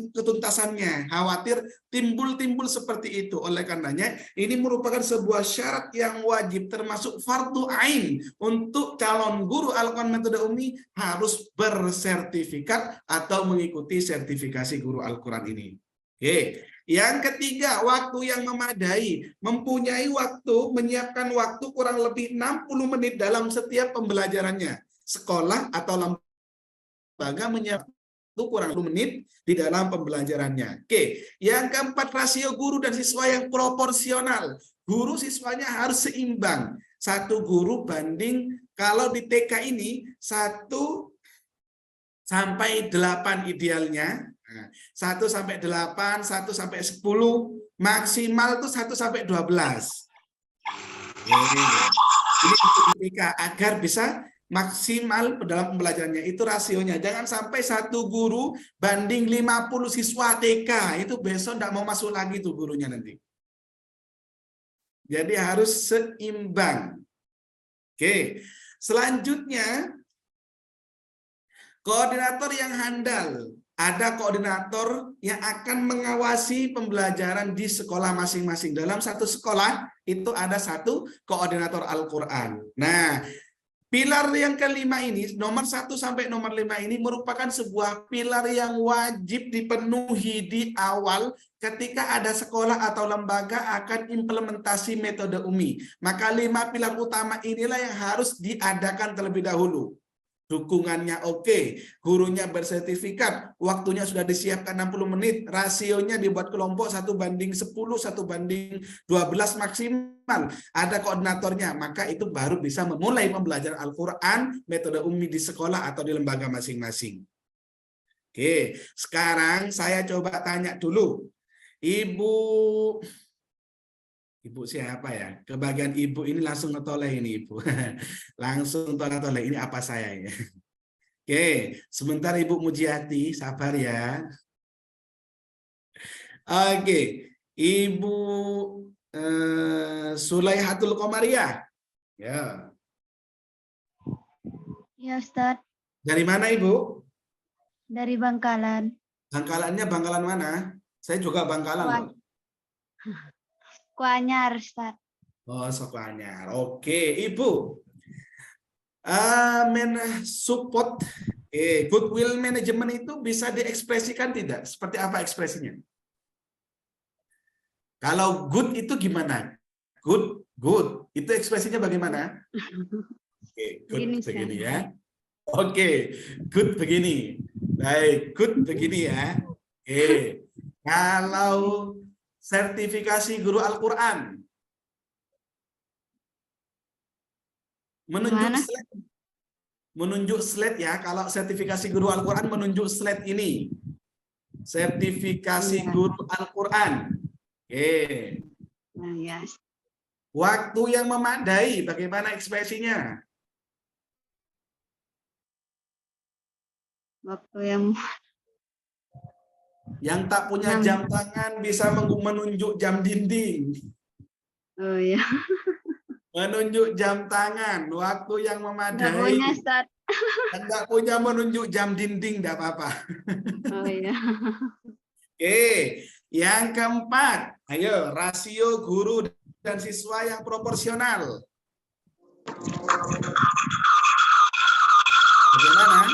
Speaker 2: ketuntasannya. Khawatir timbul seperti itu. Oleh karenanya ini merupakan sebuah syarat yang wajib, termasuk fardhu ain untuk calon guru Al-Quran metode Umi harus bersertifikat atau mengikuti sertifikasi guru Al-Quran ini. Oke. Yang ketiga, waktu yang memadai. Mempunyai waktu, menyiapkan waktu kurang lebih 60 menit dalam setiap pembelajarannya. Sekolah atau lembaga menyiapkan waktu kurang 60 menit di dalam pembelajarannya. Oke. Yang keempat, rasio guru dan siswa yang proporsional. Guru siswanya harus seimbang. 1 guru banding, kalau di TK ini 1 sampai 8 idealnya. 1 sampai 8, 1 sampai 10, maksimal itu 1 sampai 12. Ini TK agar bisa maksimal dalam pembelajarannya. Itu rasionya. Jangan sampai 1 guru banding 50 siswa TK. Itu besok tidak mau masuk lagi tuh gurunya nanti. Jadi harus seimbang. Oke. Selanjutnya, koordinator yang handal. Ada koordinator yang akan mengawasi pembelajaran di sekolah masing-masing. Dalam satu sekolah itu ada 1 koordinator Al-Quran. Nah, pilar yang kelima ini, nomor 1 sampai nomor 5 ini merupakan sebuah pilar yang wajib dipenuhi di awal ketika ada sekolah atau lembaga akan implementasi metode UMI. Maka 5 pilar utama inilah yang harus diadakan terlebih dahulu. Dukungannya oke, gurunya bersertifikat, waktunya sudah disiapkan 60 menit, rasionya dibuat kelompok 1 banding 10, 1 banding 12 maksimal. Ada koordinatornya, maka itu baru bisa memulai pembelajaran Al-Quran, metode UMI di sekolah atau di lembaga masing-masing. Oke, sekarang saya coba tanya dulu. Ibu siapa ya? Kebagian ibu ini langsung ngetoleh ini ibu. Langsung toleh-toleh. Ini apa saya ya? Oke, sebentar Ibu Mujiati, sabar ya. Oke, Ibu Sulaihatul Komariah. Ya.
Speaker 10: Ya Ustadz,
Speaker 2: Dari mana Ibu?
Speaker 10: dari Bangkalan.
Speaker 2: Bangkalannya Bangkalan mana? Saya juga Bangkalan loh.
Speaker 10: Kuanyar Ustadz.
Speaker 2: Oh, Sokoanyar. Oke, Ibu. Support goodwill management itu bisa diekspresikan tidak? Seperti apa ekspresinya? Kalau good itu gimana? Good. Itu ekspresinya bagaimana? Oke, good begini ya. Oke, good begini. Baik, good begini ya. Oke. Kalau sertifikasi guru Al-Quran. Menunjuk slide ya. Kalau sertifikasi guru Al-Quran menunjuk slide ini. Sertifikasi guru Al-Quran. Oke. Waktu yang memadai, bagaimana ekspresinya?
Speaker 10: Waktu yang
Speaker 2: tak punya jam tangan bisa menunjuk jam dinding.
Speaker 10: Oh ya.
Speaker 2: Menunjuk jam tangan, waktu yang memadai.
Speaker 10: Nggak punya, Ustaz.
Speaker 2: Enggak punya menunjuk jam dinding, enggak apa-apa.
Speaker 10: Oh iya.
Speaker 2: Oke, yang keempat, ayo rasio guru dan siswa yang proporsional. Bagaimana?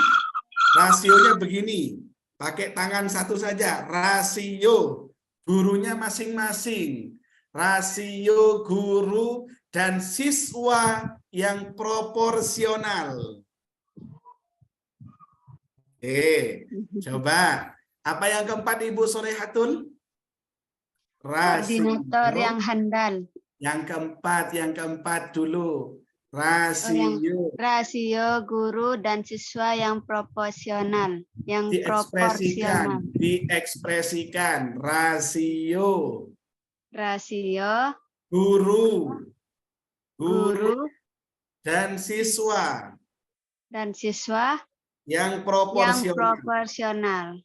Speaker 2: Rasionya begini, pakai tangan satu saja. Rasio gurunya masing-masing. Rasio guru dan siswa yang proporsional. Coba. Apa yang keempat Ibu Solehatul?
Speaker 10: Koordinator yang handal.
Speaker 2: Yang keempat dulu.
Speaker 10: Rasio guru dan siswa yang proporsional.
Speaker 2: Diekspresikan. Rasio guru dan siswa yang proporsional.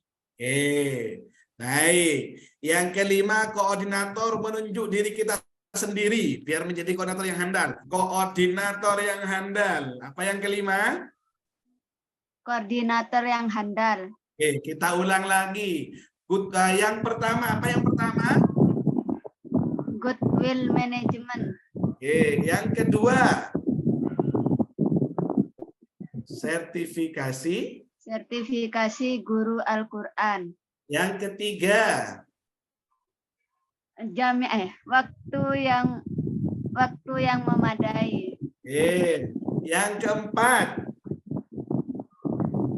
Speaker 2: Baik. Yang kelima, koordinator menunjuk diri kita sendiri biar menjadi koordinator yang handal. Koordinator yang handal. Apa yang kelima?
Speaker 10: Koordinator yang handal.
Speaker 2: Kita ulang lagi. Yang pertama, apa yang pertama?
Speaker 10: Goodwill management.
Speaker 2: Yang kedua, sertifikasi
Speaker 10: guru Al-Quran.
Speaker 2: Yang ketiga,
Speaker 9: waktu yang memadai.
Speaker 2: Yang keempat.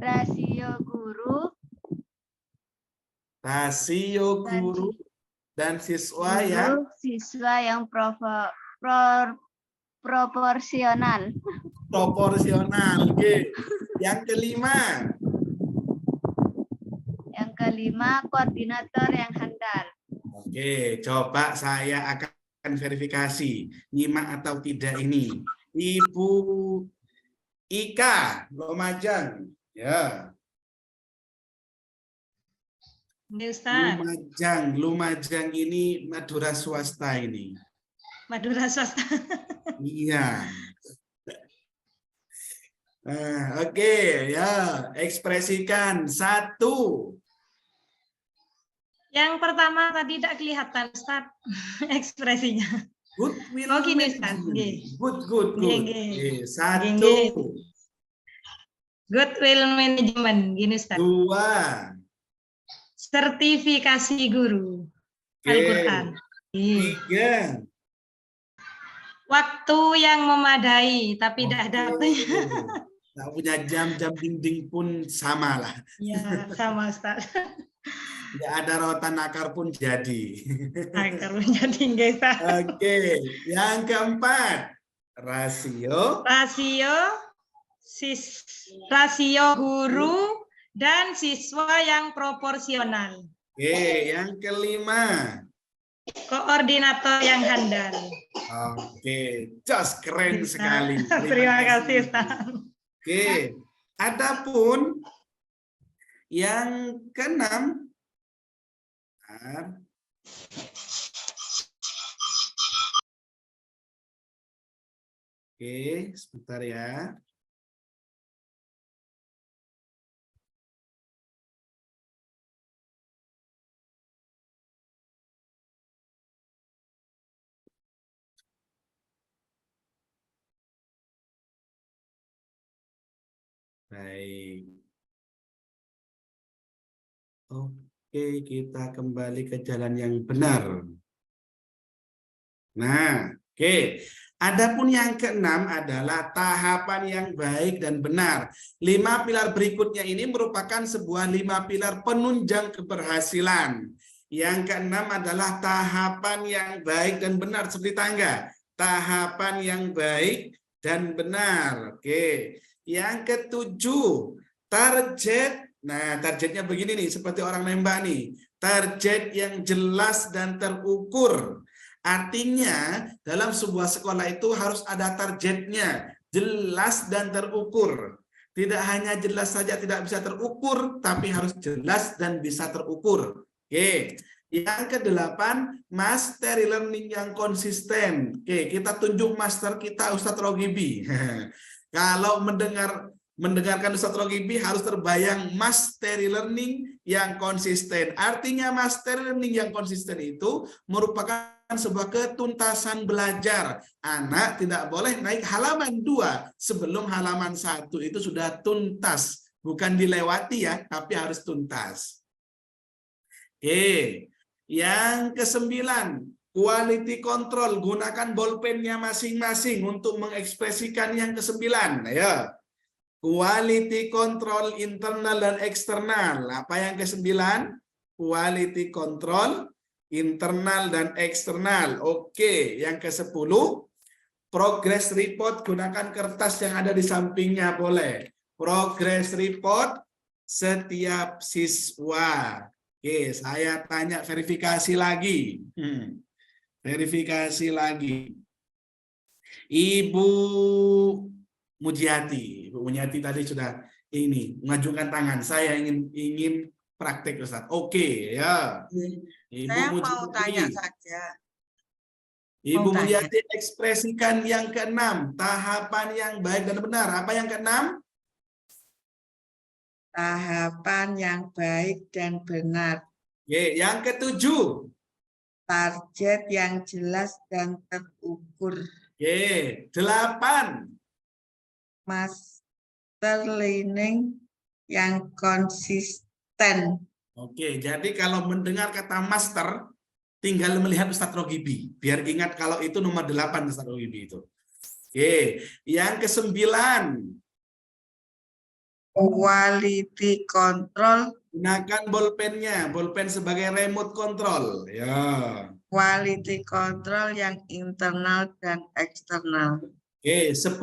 Speaker 9: Rasio guru
Speaker 2: dan siswa yang
Speaker 9: proporsional.
Speaker 2: Oke. Yang kelima.
Speaker 9: Koordinator yang handal.
Speaker 2: Oke, coba saya akan verifikasi nyimak atau tidak ini. Ibu Ika Lumajang, ya. Lumajang ini Madura swasta ini.
Speaker 15: Madura swasta.
Speaker 2: Iya. Oke, ya, ekspresikan 1.
Speaker 15: Yang pertama tadi tidak kelihatan Ustaz ekspresinya.
Speaker 2: Goodwill
Speaker 15: gini Ustaz.
Speaker 2: Good. 1.
Speaker 15: Goodwill management, gini Ustaz.
Speaker 2: 2.
Speaker 15: Sertifikasi guru Al-Quran.
Speaker 2: 3.
Speaker 15: Waktu yang memadai, tapi tidak ada waktunya.
Speaker 2: Nggak punya jam dinding pun sama lah.
Speaker 15: Ya, sama Ustaz.
Speaker 2: Nggak ada rotan akar pun jadi.
Speaker 15: Akar pun jadi, Ustaz.
Speaker 2: Oke, yang keempat.
Speaker 15: Rasio guru dan siswa yang proporsional.
Speaker 2: Oke, yang kelima.
Speaker 15: Koordinator yang handal.
Speaker 2: Oke, just keren sekali.
Speaker 15: Terima kasih, Ustaz.
Speaker 2: Oke, adapun yang keenam. Oke, sebentar ya. Baik. Oke, kita kembali ke jalan yang benar. Nah, oke. Adapun yang keenam adalah tahapan yang baik dan benar. 5 pilar berikutnya ini merupakan sebuah 5 pilar penunjang keberhasilan. Yang keenam adalah tahapan yang baik dan benar seperti tangga. Tahapan yang baik dan benar. Oke. Yang ketujuh, target. Nah, targetnya begini nih, seperti orang nembak nih. Target yang jelas dan terukur. Artinya, dalam sebuah sekolah itu harus ada targetnya, jelas dan terukur. Tidak hanya jelas saja tidak bisa terukur, tapi harus jelas dan bisa terukur. Oke. Yang kedelapan, mastery learning yang konsisten. Oke, kita tunjuk master kita Ustadz Rogibi. Kalau mendengarkan Ustadz Rogibi harus terbayang mastery learning yang konsisten. Artinya mastery learning yang konsisten itu merupakan sebuah ketuntasan belajar. Anak tidak boleh naik halaman 2 sebelum halaman 1 itu sudah tuntas. Bukan dilewati ya, tapi harus tuntas. Oke. Yang ke-9. Quality control, gunakan bolpennya masing-masing untuk mengekspresikan yang ke-9. Ya. Quality control internal dan eksternal. Apa yang ke-9? Quality control internal dan eksternal. Oke, yang ke-10. Progress report, gunakan kertas yang ada di sampingnya boleh. Progress report setiap siswa. Oke, saya tanya verifikasi lagi. Verifikasi lagi. Ibu Mujiati. Ibu Mujiati tadi sudah ini mengajukan tangan. Saya ingin praktek Ustaz. Oke, ya. Ibu
Speaker 13: Saya
Speaker 2: Mujiati.
Speaker 13: mau tanya saja.
Speaker 2: Ibu Mujiati ekspresikan yang ke-6, tahapan yang baik dan benar. Apa yang ke-6?
Speaker 13: Tahapan yang baik dan benar.
Speaker 2: Oke, yang ke-7.
Speaker 13: Target yang jelas dan terukur.
Speaker 2: Oke, 8.
Speaker 13: Master learning yang konsisten.
Speaker 2: Oke, jadi kalau mendengar kata master, tinggal melihat Ustadz Rogibi. Biar ingat kalau itu nomor 8 Ustadz Rogibi itu. Oke, yang ke-9.
Speaker 13: Quality control.
Speaker 2: Gunakan bolpennya, bolpen sebagai remote control. Ya.
Speaker 13: Quality control yang internal dan eksternal.
Speaker 2: Oke, 10.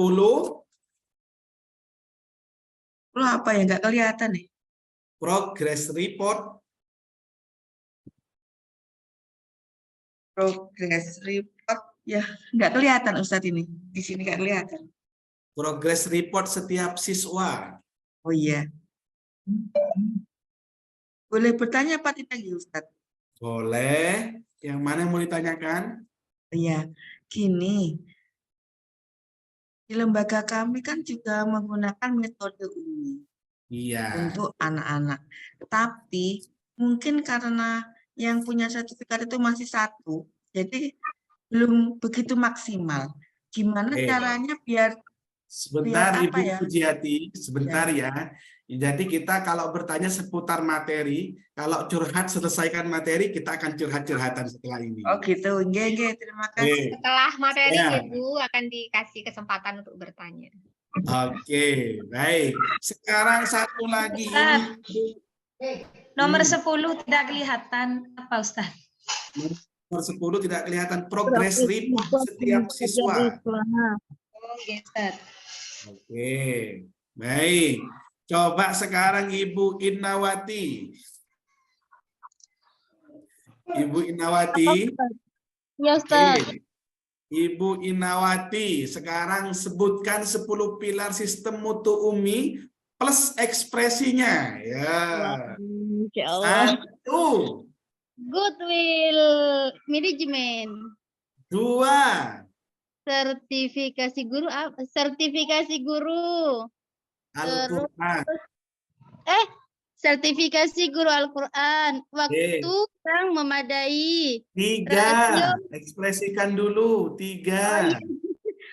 Speaker 13: Lo apa ya, nggak kelihatan nih?
Speaker 2: Progress report.
Speaker 13: Progress report, ya nggak kelihatan Ustadz ini. Di sini nggak kelihatan.
Speaker 2: Progress report setiap siswa.
Speaker 13: Oh iya. Boleh bertanya apa tidak Ustadz?
Speaker 2: Boleh. Yang mana yang mau ditanyakan?
Speaker 13: Iya, gini. Di lembaga kami kan juga menggunakan metode UMI.
Speaker 2: Iya.
Speaker 13: Untuk anak-anak. Tapi mungkin karena yang punya sertifikat itu masih 1, jadi belum begitu maksimal. Gimana caranya biar
Speaker 2: sebentar
Speaker 13: apa
Speaker 2: Ibu
Speaker 13: ya?
Speaker 2: Pujiati, sebentar ya. Jadi kita kalau bertanya seputar materi, kalau curhat selesaikan materi, kita akan curhat-curhatan setelah ini.
Speaker 13: Oh gitu, nggih, terima kasih.
Speaker 1: Setelah materi
Speaker 2: Ya.
Speaker 1: Ibu akan dikasih kesempatan untuk bertanya.
Speaker 2: Oke, baik. Sekarang satu lagi.
Speaker 15: Nomor 10 tidak kelihatan apa Ustaz?
Speaker 2: Nomor 10 tidak kelihatan progress report setiap siswa.
Speaker 15: Oh, gitu.
Speaker 2: Oke, baik. Coba sekarang Ibu Innawati. Ibu Innawati.
Speaker 10: Ya Ustaz.
Speaker 2: Oke. Ibu Innawati, sekarang sebutkan 10 pilar sistem mutu UMI plus ekspresinya. Ya.
Speaker 10: Insya Allah.
Speaker 2: 1.
Speaker 8: Goodwill management.
Speaker 2: 2.
Speaker 8: Sertifikasi guru apa? Sertifikasi guru.
Speaker 2: Al-Quran.
Speaker 8: Sertifikasi guru Al-Quran. Waktu yang memadai.
Speaker 2: 3. Ekspresikan dulu. 3.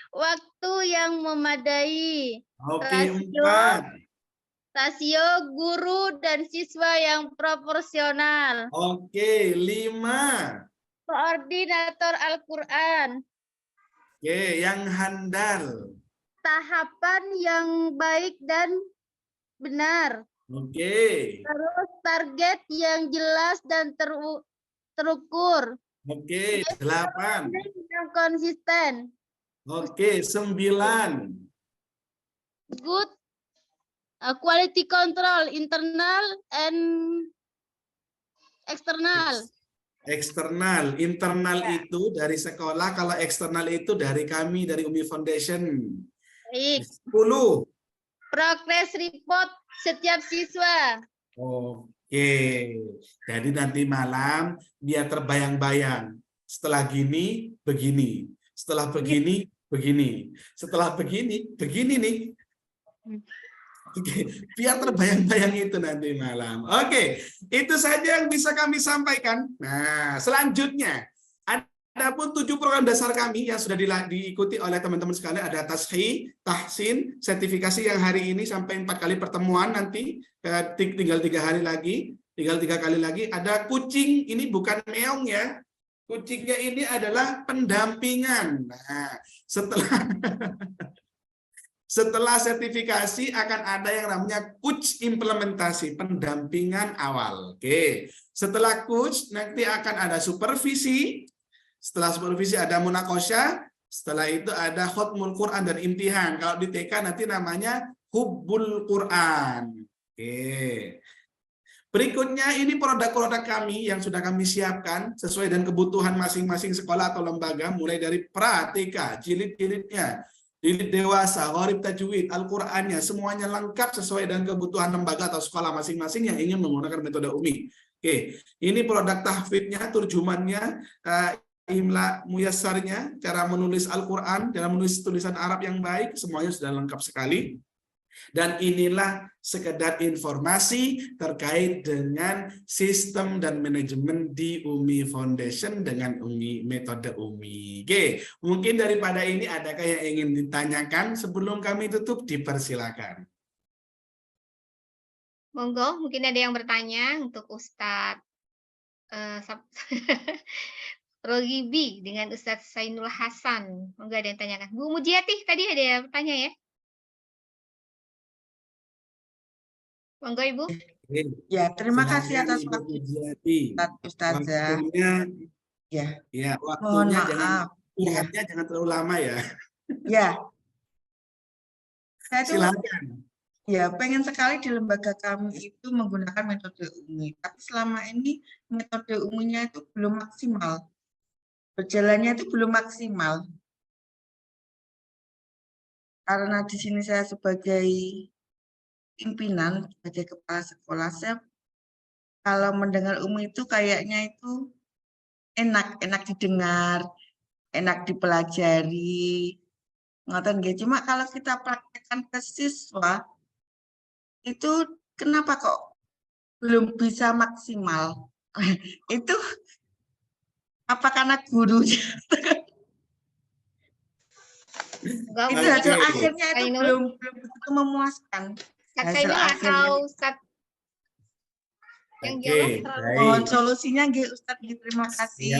Speaker 8: Waktu yang memadai.
Speaker 2: Oke, 4.
Speaker 8: Rasio guru dan siswa yang proporsional.
Speaker 2: Oke, 5.
Speaker 8: Koordinator Al-Quran.
Speaker 2: Oke, yang handal.
Speaker 8: Tahapan yang baik dan benar.
Speaker 2: Oke.
Speaker 8: Terus target yang jelas dan terukur.
Speaker 2: Oke, 8.
Speaker 8: Yang konsisten.
Speaker 2: Oke, 9.
Speaker 8: Good quality control internal and external.
Speaker 2: Eksternal, internal itu dari sekolah, kalau eksternal itu dari kami, dari UMI Foundation.
Speaker 8: Baik.
Speaker 2: 10.
Speaker 8: Progress report setiap siswa.
Speaker 2: Oke, jadi nanti malam biar terbayang-bayang. Setelah gini, begini. Setelah begini, begini. Setelah begini, begini nih. Oke, biar terbayang-bayang itu nanti malam. Oke, itu saja yang bisa kami sampaikan. Nah, selanjutnya, ada pun 7 program dasar kami yang sudah diikuti oleh teman-teman sekalian. Ada Tashi, Tahsin, sertifikasi yang hari ini sampai 4 kali pertemuan nanti, tinggal 3 hari lagi, tinggal 3 kali lagi. Ada kucing, ini bukan meong ya. Kucingnya ini adalah pendampingan. Nah, setelah sertifikasi akan ada yang namanya coach implementasi, pendampingan awal. Oke, setelah coach nanti akan ada supervisi. Setelah supervisi ada munakosya. Setelah itu ada khotmul Quran dan imtihan. Kalau di TK nanti namanya hubbul Quran. Oke. Berikutnya ini produk-produk kami yang sudah kami siapkan sesuai dengan kebutuhan masing-masing sekolah atau lembaga, mulai dari pra-TK, jilid-jilidnya, jilid dewasa, gharib tajwid, Al-Qur'annya, semuanya lengkap sesuai dengan kebutuhan lembaga atau sekolah masing-masing yang ingin menggunakan metode UMI. Oke, ini produk tahfidnya, turjumannya, imla muyassarnya, cara menulis Al-Qur'an, cara menulis tulisan Arab yang baik, semuanya sudah lengkap sekali. Dan inilah sekedar informasi terkait dengan sistem dan manajemen di UMI Foundation dengan metode UMI. Oke, mungkin daripada ini adakah yang ingin ditanyakan sebelum kami tutup? Dipersilakan.
Speaker 1: Monggo, mungkin ada yang bertanya untuk Ustadz Rogibi dengan Ustadz Sainul Hasan. Enggak ada yang tanyakan. Bu Mujiati tadi ada yang tanya ya? Monggo Ibu.
Speaker 13: Ya, terima kasih
Speaker 2: Silakan,
Speaker 13: atas
Speaker 2: Ibu
Speaker 13: waktu
Speaker 2: Mujiati.
Speaker 13: Ustazah.
Speaker 2: Waktunya
Speaker 13: Mohon
Speaker 2: jangan
Speaker 13: maaf.
Speaker 2: curhatnya jangan terlalu lama ya.
Speaker 13: Ya. Saya tuh
Speaker 2: Silakan.
Speaker 13: ya pengen sekali di lembaga kami itu menggunakan metode UMI, tapi selama ini metode UMI-nya itu belum maksimal. Berjalannya itu belum maksimal. Karena di sini saya sebagai pimpinan, sebagai kepala sekolah, saya kalau mendengar UMI itu kayaknya itu enak didengar, enak dipelajari. Ngoten nggih, cuma kalau kita praktekkan ke siswa itu kenapa kok belum bisa maksimal? Itu apa karena gurunya? Itu hasil akhirnya itu belum begitu memuaskan. Hasil akhirnya.
Speaker 1: Yang jawab
Speaker 13: Mohon solusinya nggih Ustadz, terima kasih.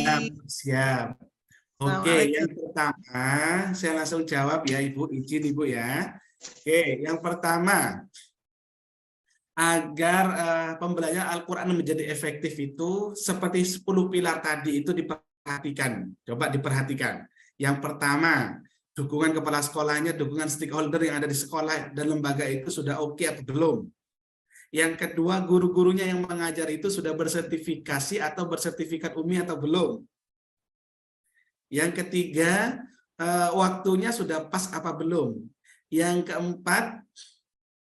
Speaker 2: Siap. Oke, yang pertama saya langsung jawab ya Ibu, izin Ibu ya. Oke, yang pertama, agar pembelajaran Al-Quran menjadi efektif itu seperti 10 pilar tadi itu diperhatikan. Coba diperhatikan. Yang pertama, dukungan kepala sekolahnya, dukungan stakeholder yang ada di sekolah dan lembaga itu sudah oke atau belum. Yang kedua, guru-gurunya yang mengajar itu sudah bersertifikasi atau bersertifikat UMI atau belum. Yang ketiga, waktunya sudah pas apa belum. Yang keempat,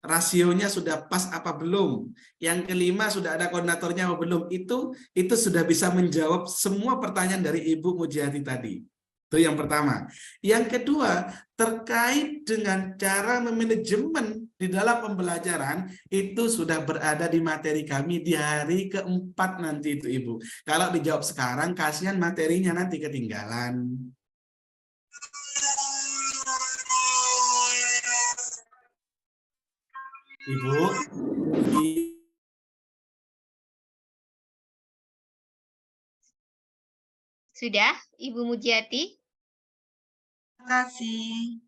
Speaker 2: rasionya sudah pas apa belum. Yang kelima, sudah ada koordinatornya apa belum. Itu sudah bisa menjawab semua pertanyaan dari Ibu Mujiati tadi. Itu yang pertama. Yang kedua, terkait dengan cara memanajemen di dalam pembelajaran, itu sudah berada di materi kami di hari keempat nanti itu Ibu. Kalau dijawab sekarang, kasihan materinya nanti ketinggalan. Ibu.
Speaker 1: Sudah, Ibu Mujiati?
Speaker 13: Terima kasih.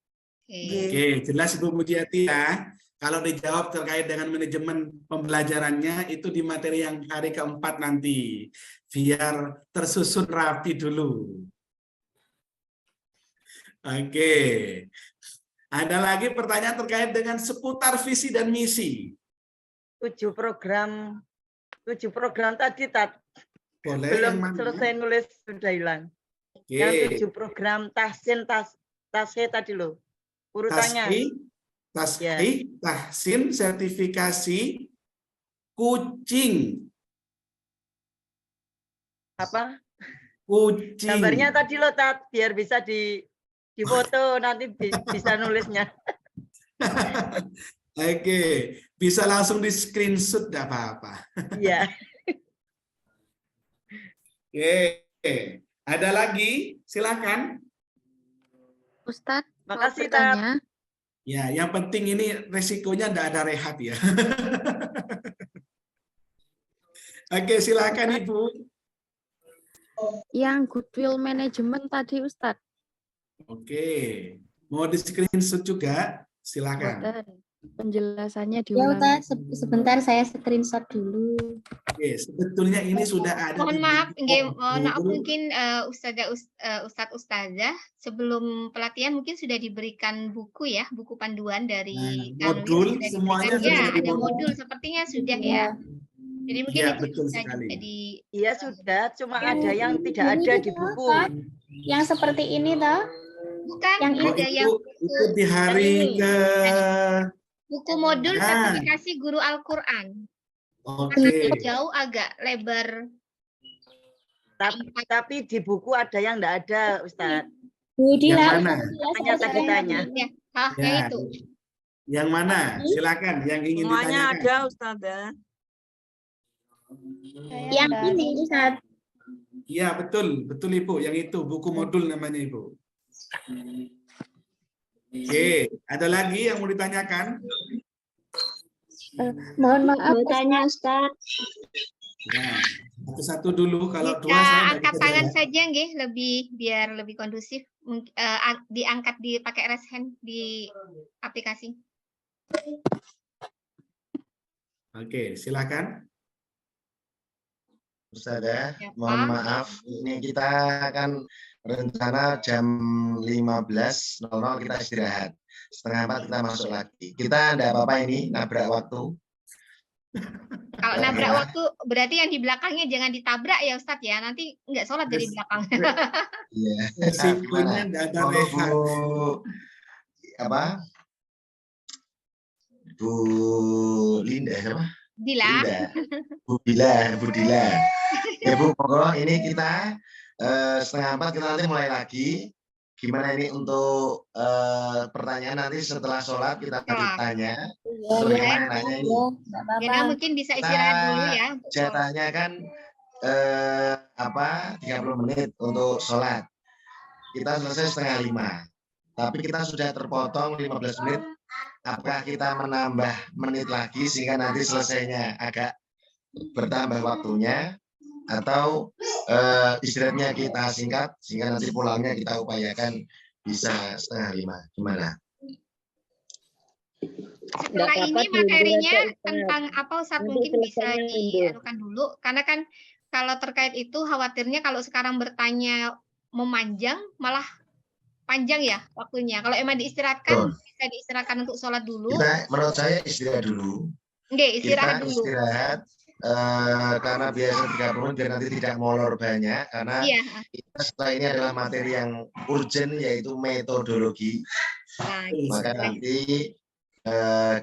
Speaker 2: Oke, jelas Ibu Mujiati ya. Kalau dijawab terkait dengan manajemen pembelajarannya, itu di materi yang hari keempat nanti. Biar tersusun rapi dulu. Oke. Ada lagi pertanyaan terkait dengan seputar visi dan misi.
Speaker 6: 7 program tadi,
Speaker 2: Boleh,
Speaker 6: belum
Speaker 2: yang mana?
Speaker 6: selesai nulis sudah hilang.
Speaker 2: Oke.
Speaker 6: Yang 7 program tahsin tadi loh. Urutannya.
Speaker 2: Tahsin, sertifikasi, kucing.
Speaker 6: Apa?
Speaker 2: Kucing.
Speaker 6: Gambarnya tadi loh, biar bisa difoto nanti bisa nulisnya.
Speaker 2: Oke, bisa langsung di screenshot, tidak apa-apa.
Speaker 6: Iya.
Speaker 2: Oke, ada lagi? Silakan.
Speaker 16: Ustadz,
Speaker 6: makasih
Speaker 16: bertanya.
Speaker 2: Ya, yang penting ini resikonya tidak ada rehat ya. Oke, silakan Ibu.
Speaker 16: Yang goodwill management tadi Ustadz.
Speaker 2: Oke, mau di screenshot juga? Silakan.
Speaker 16: Penjelasannya
Speaker 10: Ya
Speaker 16: diulang.
Speaker 10: Ustaz, sebentar saya screenshot dulu.
Speaker 2: Oke, sebetulnya ini sudah ada.
Speaker 1: Mohon maaf mungkin Ustazah sebelum pelatihan mungkin sudah diberikan buku ya, buku panduan dari
Speaker 2: modul semuanya
Speaker 1: ya, ada modul sepertinya sudah ya. Jadi mungkin
Speaker 2: ya,
Speaker 1: itu
Speaker 2: betul
Speaker 1: bisa
Speaker 2: sekali.
Speaker 1: juga di.
Speaker 6: Iya sudah, cuma ada yang tidak ada di buku.
Speaker 10: Yang seperti ini toh?
Speaker 1: Bukan,
Speaker 10: yang ini
Speaker 1: ada yang
Speaker 2: itu di hari ke
Speaker 1: buku modul sertifikasi guru Al-Qur'an.
Speaker 2: Oke.
Speaker 1: Jauh agak lebar.
Speaker 6: Tapi di buku ada yang enggak ada, Ustaz.
Speaker 2: Yang mana?
Speaker 6: Tanya tadi tanya.
Speaker 2: Ya, itu. Yang mana? Silakan yang ingin
Speaker 6: semuanya
Speaker 2: ditanyakan.
Speaker 6: ada, Ustazah.
Speaker 10: Yang ini, Ustaz.
Speaker 2: Iya, betul. Betul, Ibu. Yang itu, buku modul namanya, Ibu. Oke, ada lagi yang mau ditanyakan?
Speaker 10: Mohon maaf,
Speaker 14: tanya Ustaz.
Speaker 2: Nah, Satu-satu dulu, kalau
Speaker 1: Bisa
Speaker 2: dua saya nggak
Speaker 1: angkat
Speaker 2: bisa
Speaker 1: tangan
Speaker 2: jalan.
Speaker 1: saja nggih, biar lebih kondusif. Diangkat pakai raise hand di aplikasi.
Speaker 2: Oke, silakan.
Speaker 3: Ustazah,
Speaker 1: Siapa?
Speaker 3: mohon maaf, ini kita kan rencana jam 15.00 kita istirahat. 3:30 kita masuk lagi. Kita enggak apa-apa ini nabrak waktu.
Speaker 1: Kalau nabrak waktu berarti yang di belakangnya jangan ditabrak ya Ustadz ya. Nanti nggak sholat dari belakang.
Speaker 3: Iya.
Speaker 2: Resikonya nggak ada rehat.
Speaker 3: Apa? Bu Linda siapa?
Speaker 1: Dila.
Speaker 3: Budila. Ya Bu, monggo ini kita 3:30 kita nanti mulai lagi. Gimana ini untuk pertanyaan nanti setelah sholat kita tanya. Bagaimana nanya ini?
Speaker 1: Gena mungkin bisa istirahat dulu ya.
Speaker 3: Jatahnya kan 30 menit untuk sholat. Kita selesai 4:30. Tapi kita sudah terpotong 15 menit. Apakah kita menambah menit lagi sehingga nanti selesainya agak bertambah waktunya, atau istirahatnya kita singkat sehingga nanti pulangnya kita upayakan bisa 4:30. Gimana?
Speaker 1: Setelah ini materinya tentang apa Ustadz mungkin bisa dianukan dulu, karena kan kalau terkait itu khawatirnya kalau sekarang bertanya memanjang malah panjang ya waktunya. Kalau emang diistirahatkan bisa diistirahatkan untuk sholat dulu.
Speaker 3: Kita, menurut saya istirahat dulu.
Speaker 1: Nggih, istirahat
Speaker 3: Kita
Speaker 1: dulu.
Speaker 3: istirahat karena biasa 30 menit biar nanti tidak molor banyak, karena kita setelah ini adalah materi yang urgent yaitu metodologi. Maka nanti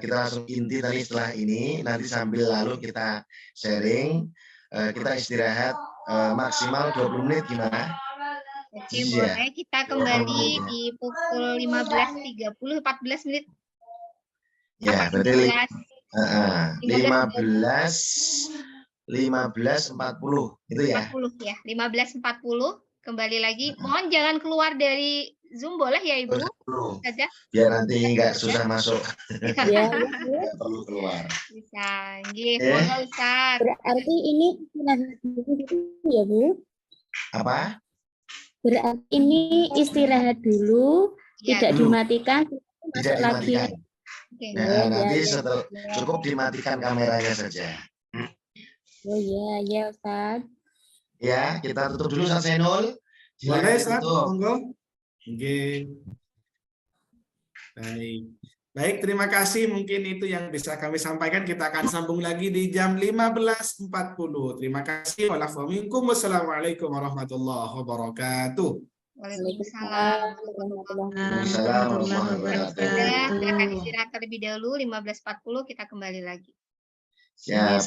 Speaker 3: kita langsung inti tadi setelah ini, nanti sambil lalu kita sharing, kita istirahat maksimal 20 menit gimana?
Speaker 1: Oke, boleh kita kembali di pukul 15.30, 14 menit.
Speaker 3: Ya, berarti 15.40 itu ya.
Speaker 1: 40 ya, 15.40 kembali lagi. Mohon jangan keluar dari Zoom boleh ya Ibu? Saja.
Speaker 3: Biar nanti nggak susah masuk.
Speaker 1: Ya,
Speaker 3: nggak perlu keluar.
Speaker 1: Bisa. Nggih, monggo Ustaz.
Speaker 10: Berarti ini ya Bu?
Speaker 3: Apa?
Speaker 10: Berarti ini istirahat dulu, tidak dimatikan,
Speaker 3: tidak dimatikan.
Speaker 10: Lagi.
Speaker 3: Nah, nanti setelah cukup dimatikan kameranya saja.
Speaker 10: Oh iya, ya Ustaz.
Speaker 3: Ya, kita tutup dulu Ustaz Zainul.
Speaker 2: Boleh Ustaz, monggo. Oke. Baik, terima kasih. Mungkin itu yang bisa kami sampaikan. Kita akan sambung lagi di jam 15.40. Terima kasih. Wassalamualaikum warahmatullahi wabarakatuh.
Speaker 1: Waalaikumsalam warahmatullahi wabarakatuh. Silakan istirahat terlebih dahulu 15.40 kita kembali lagi.
Speaker 3: Siap.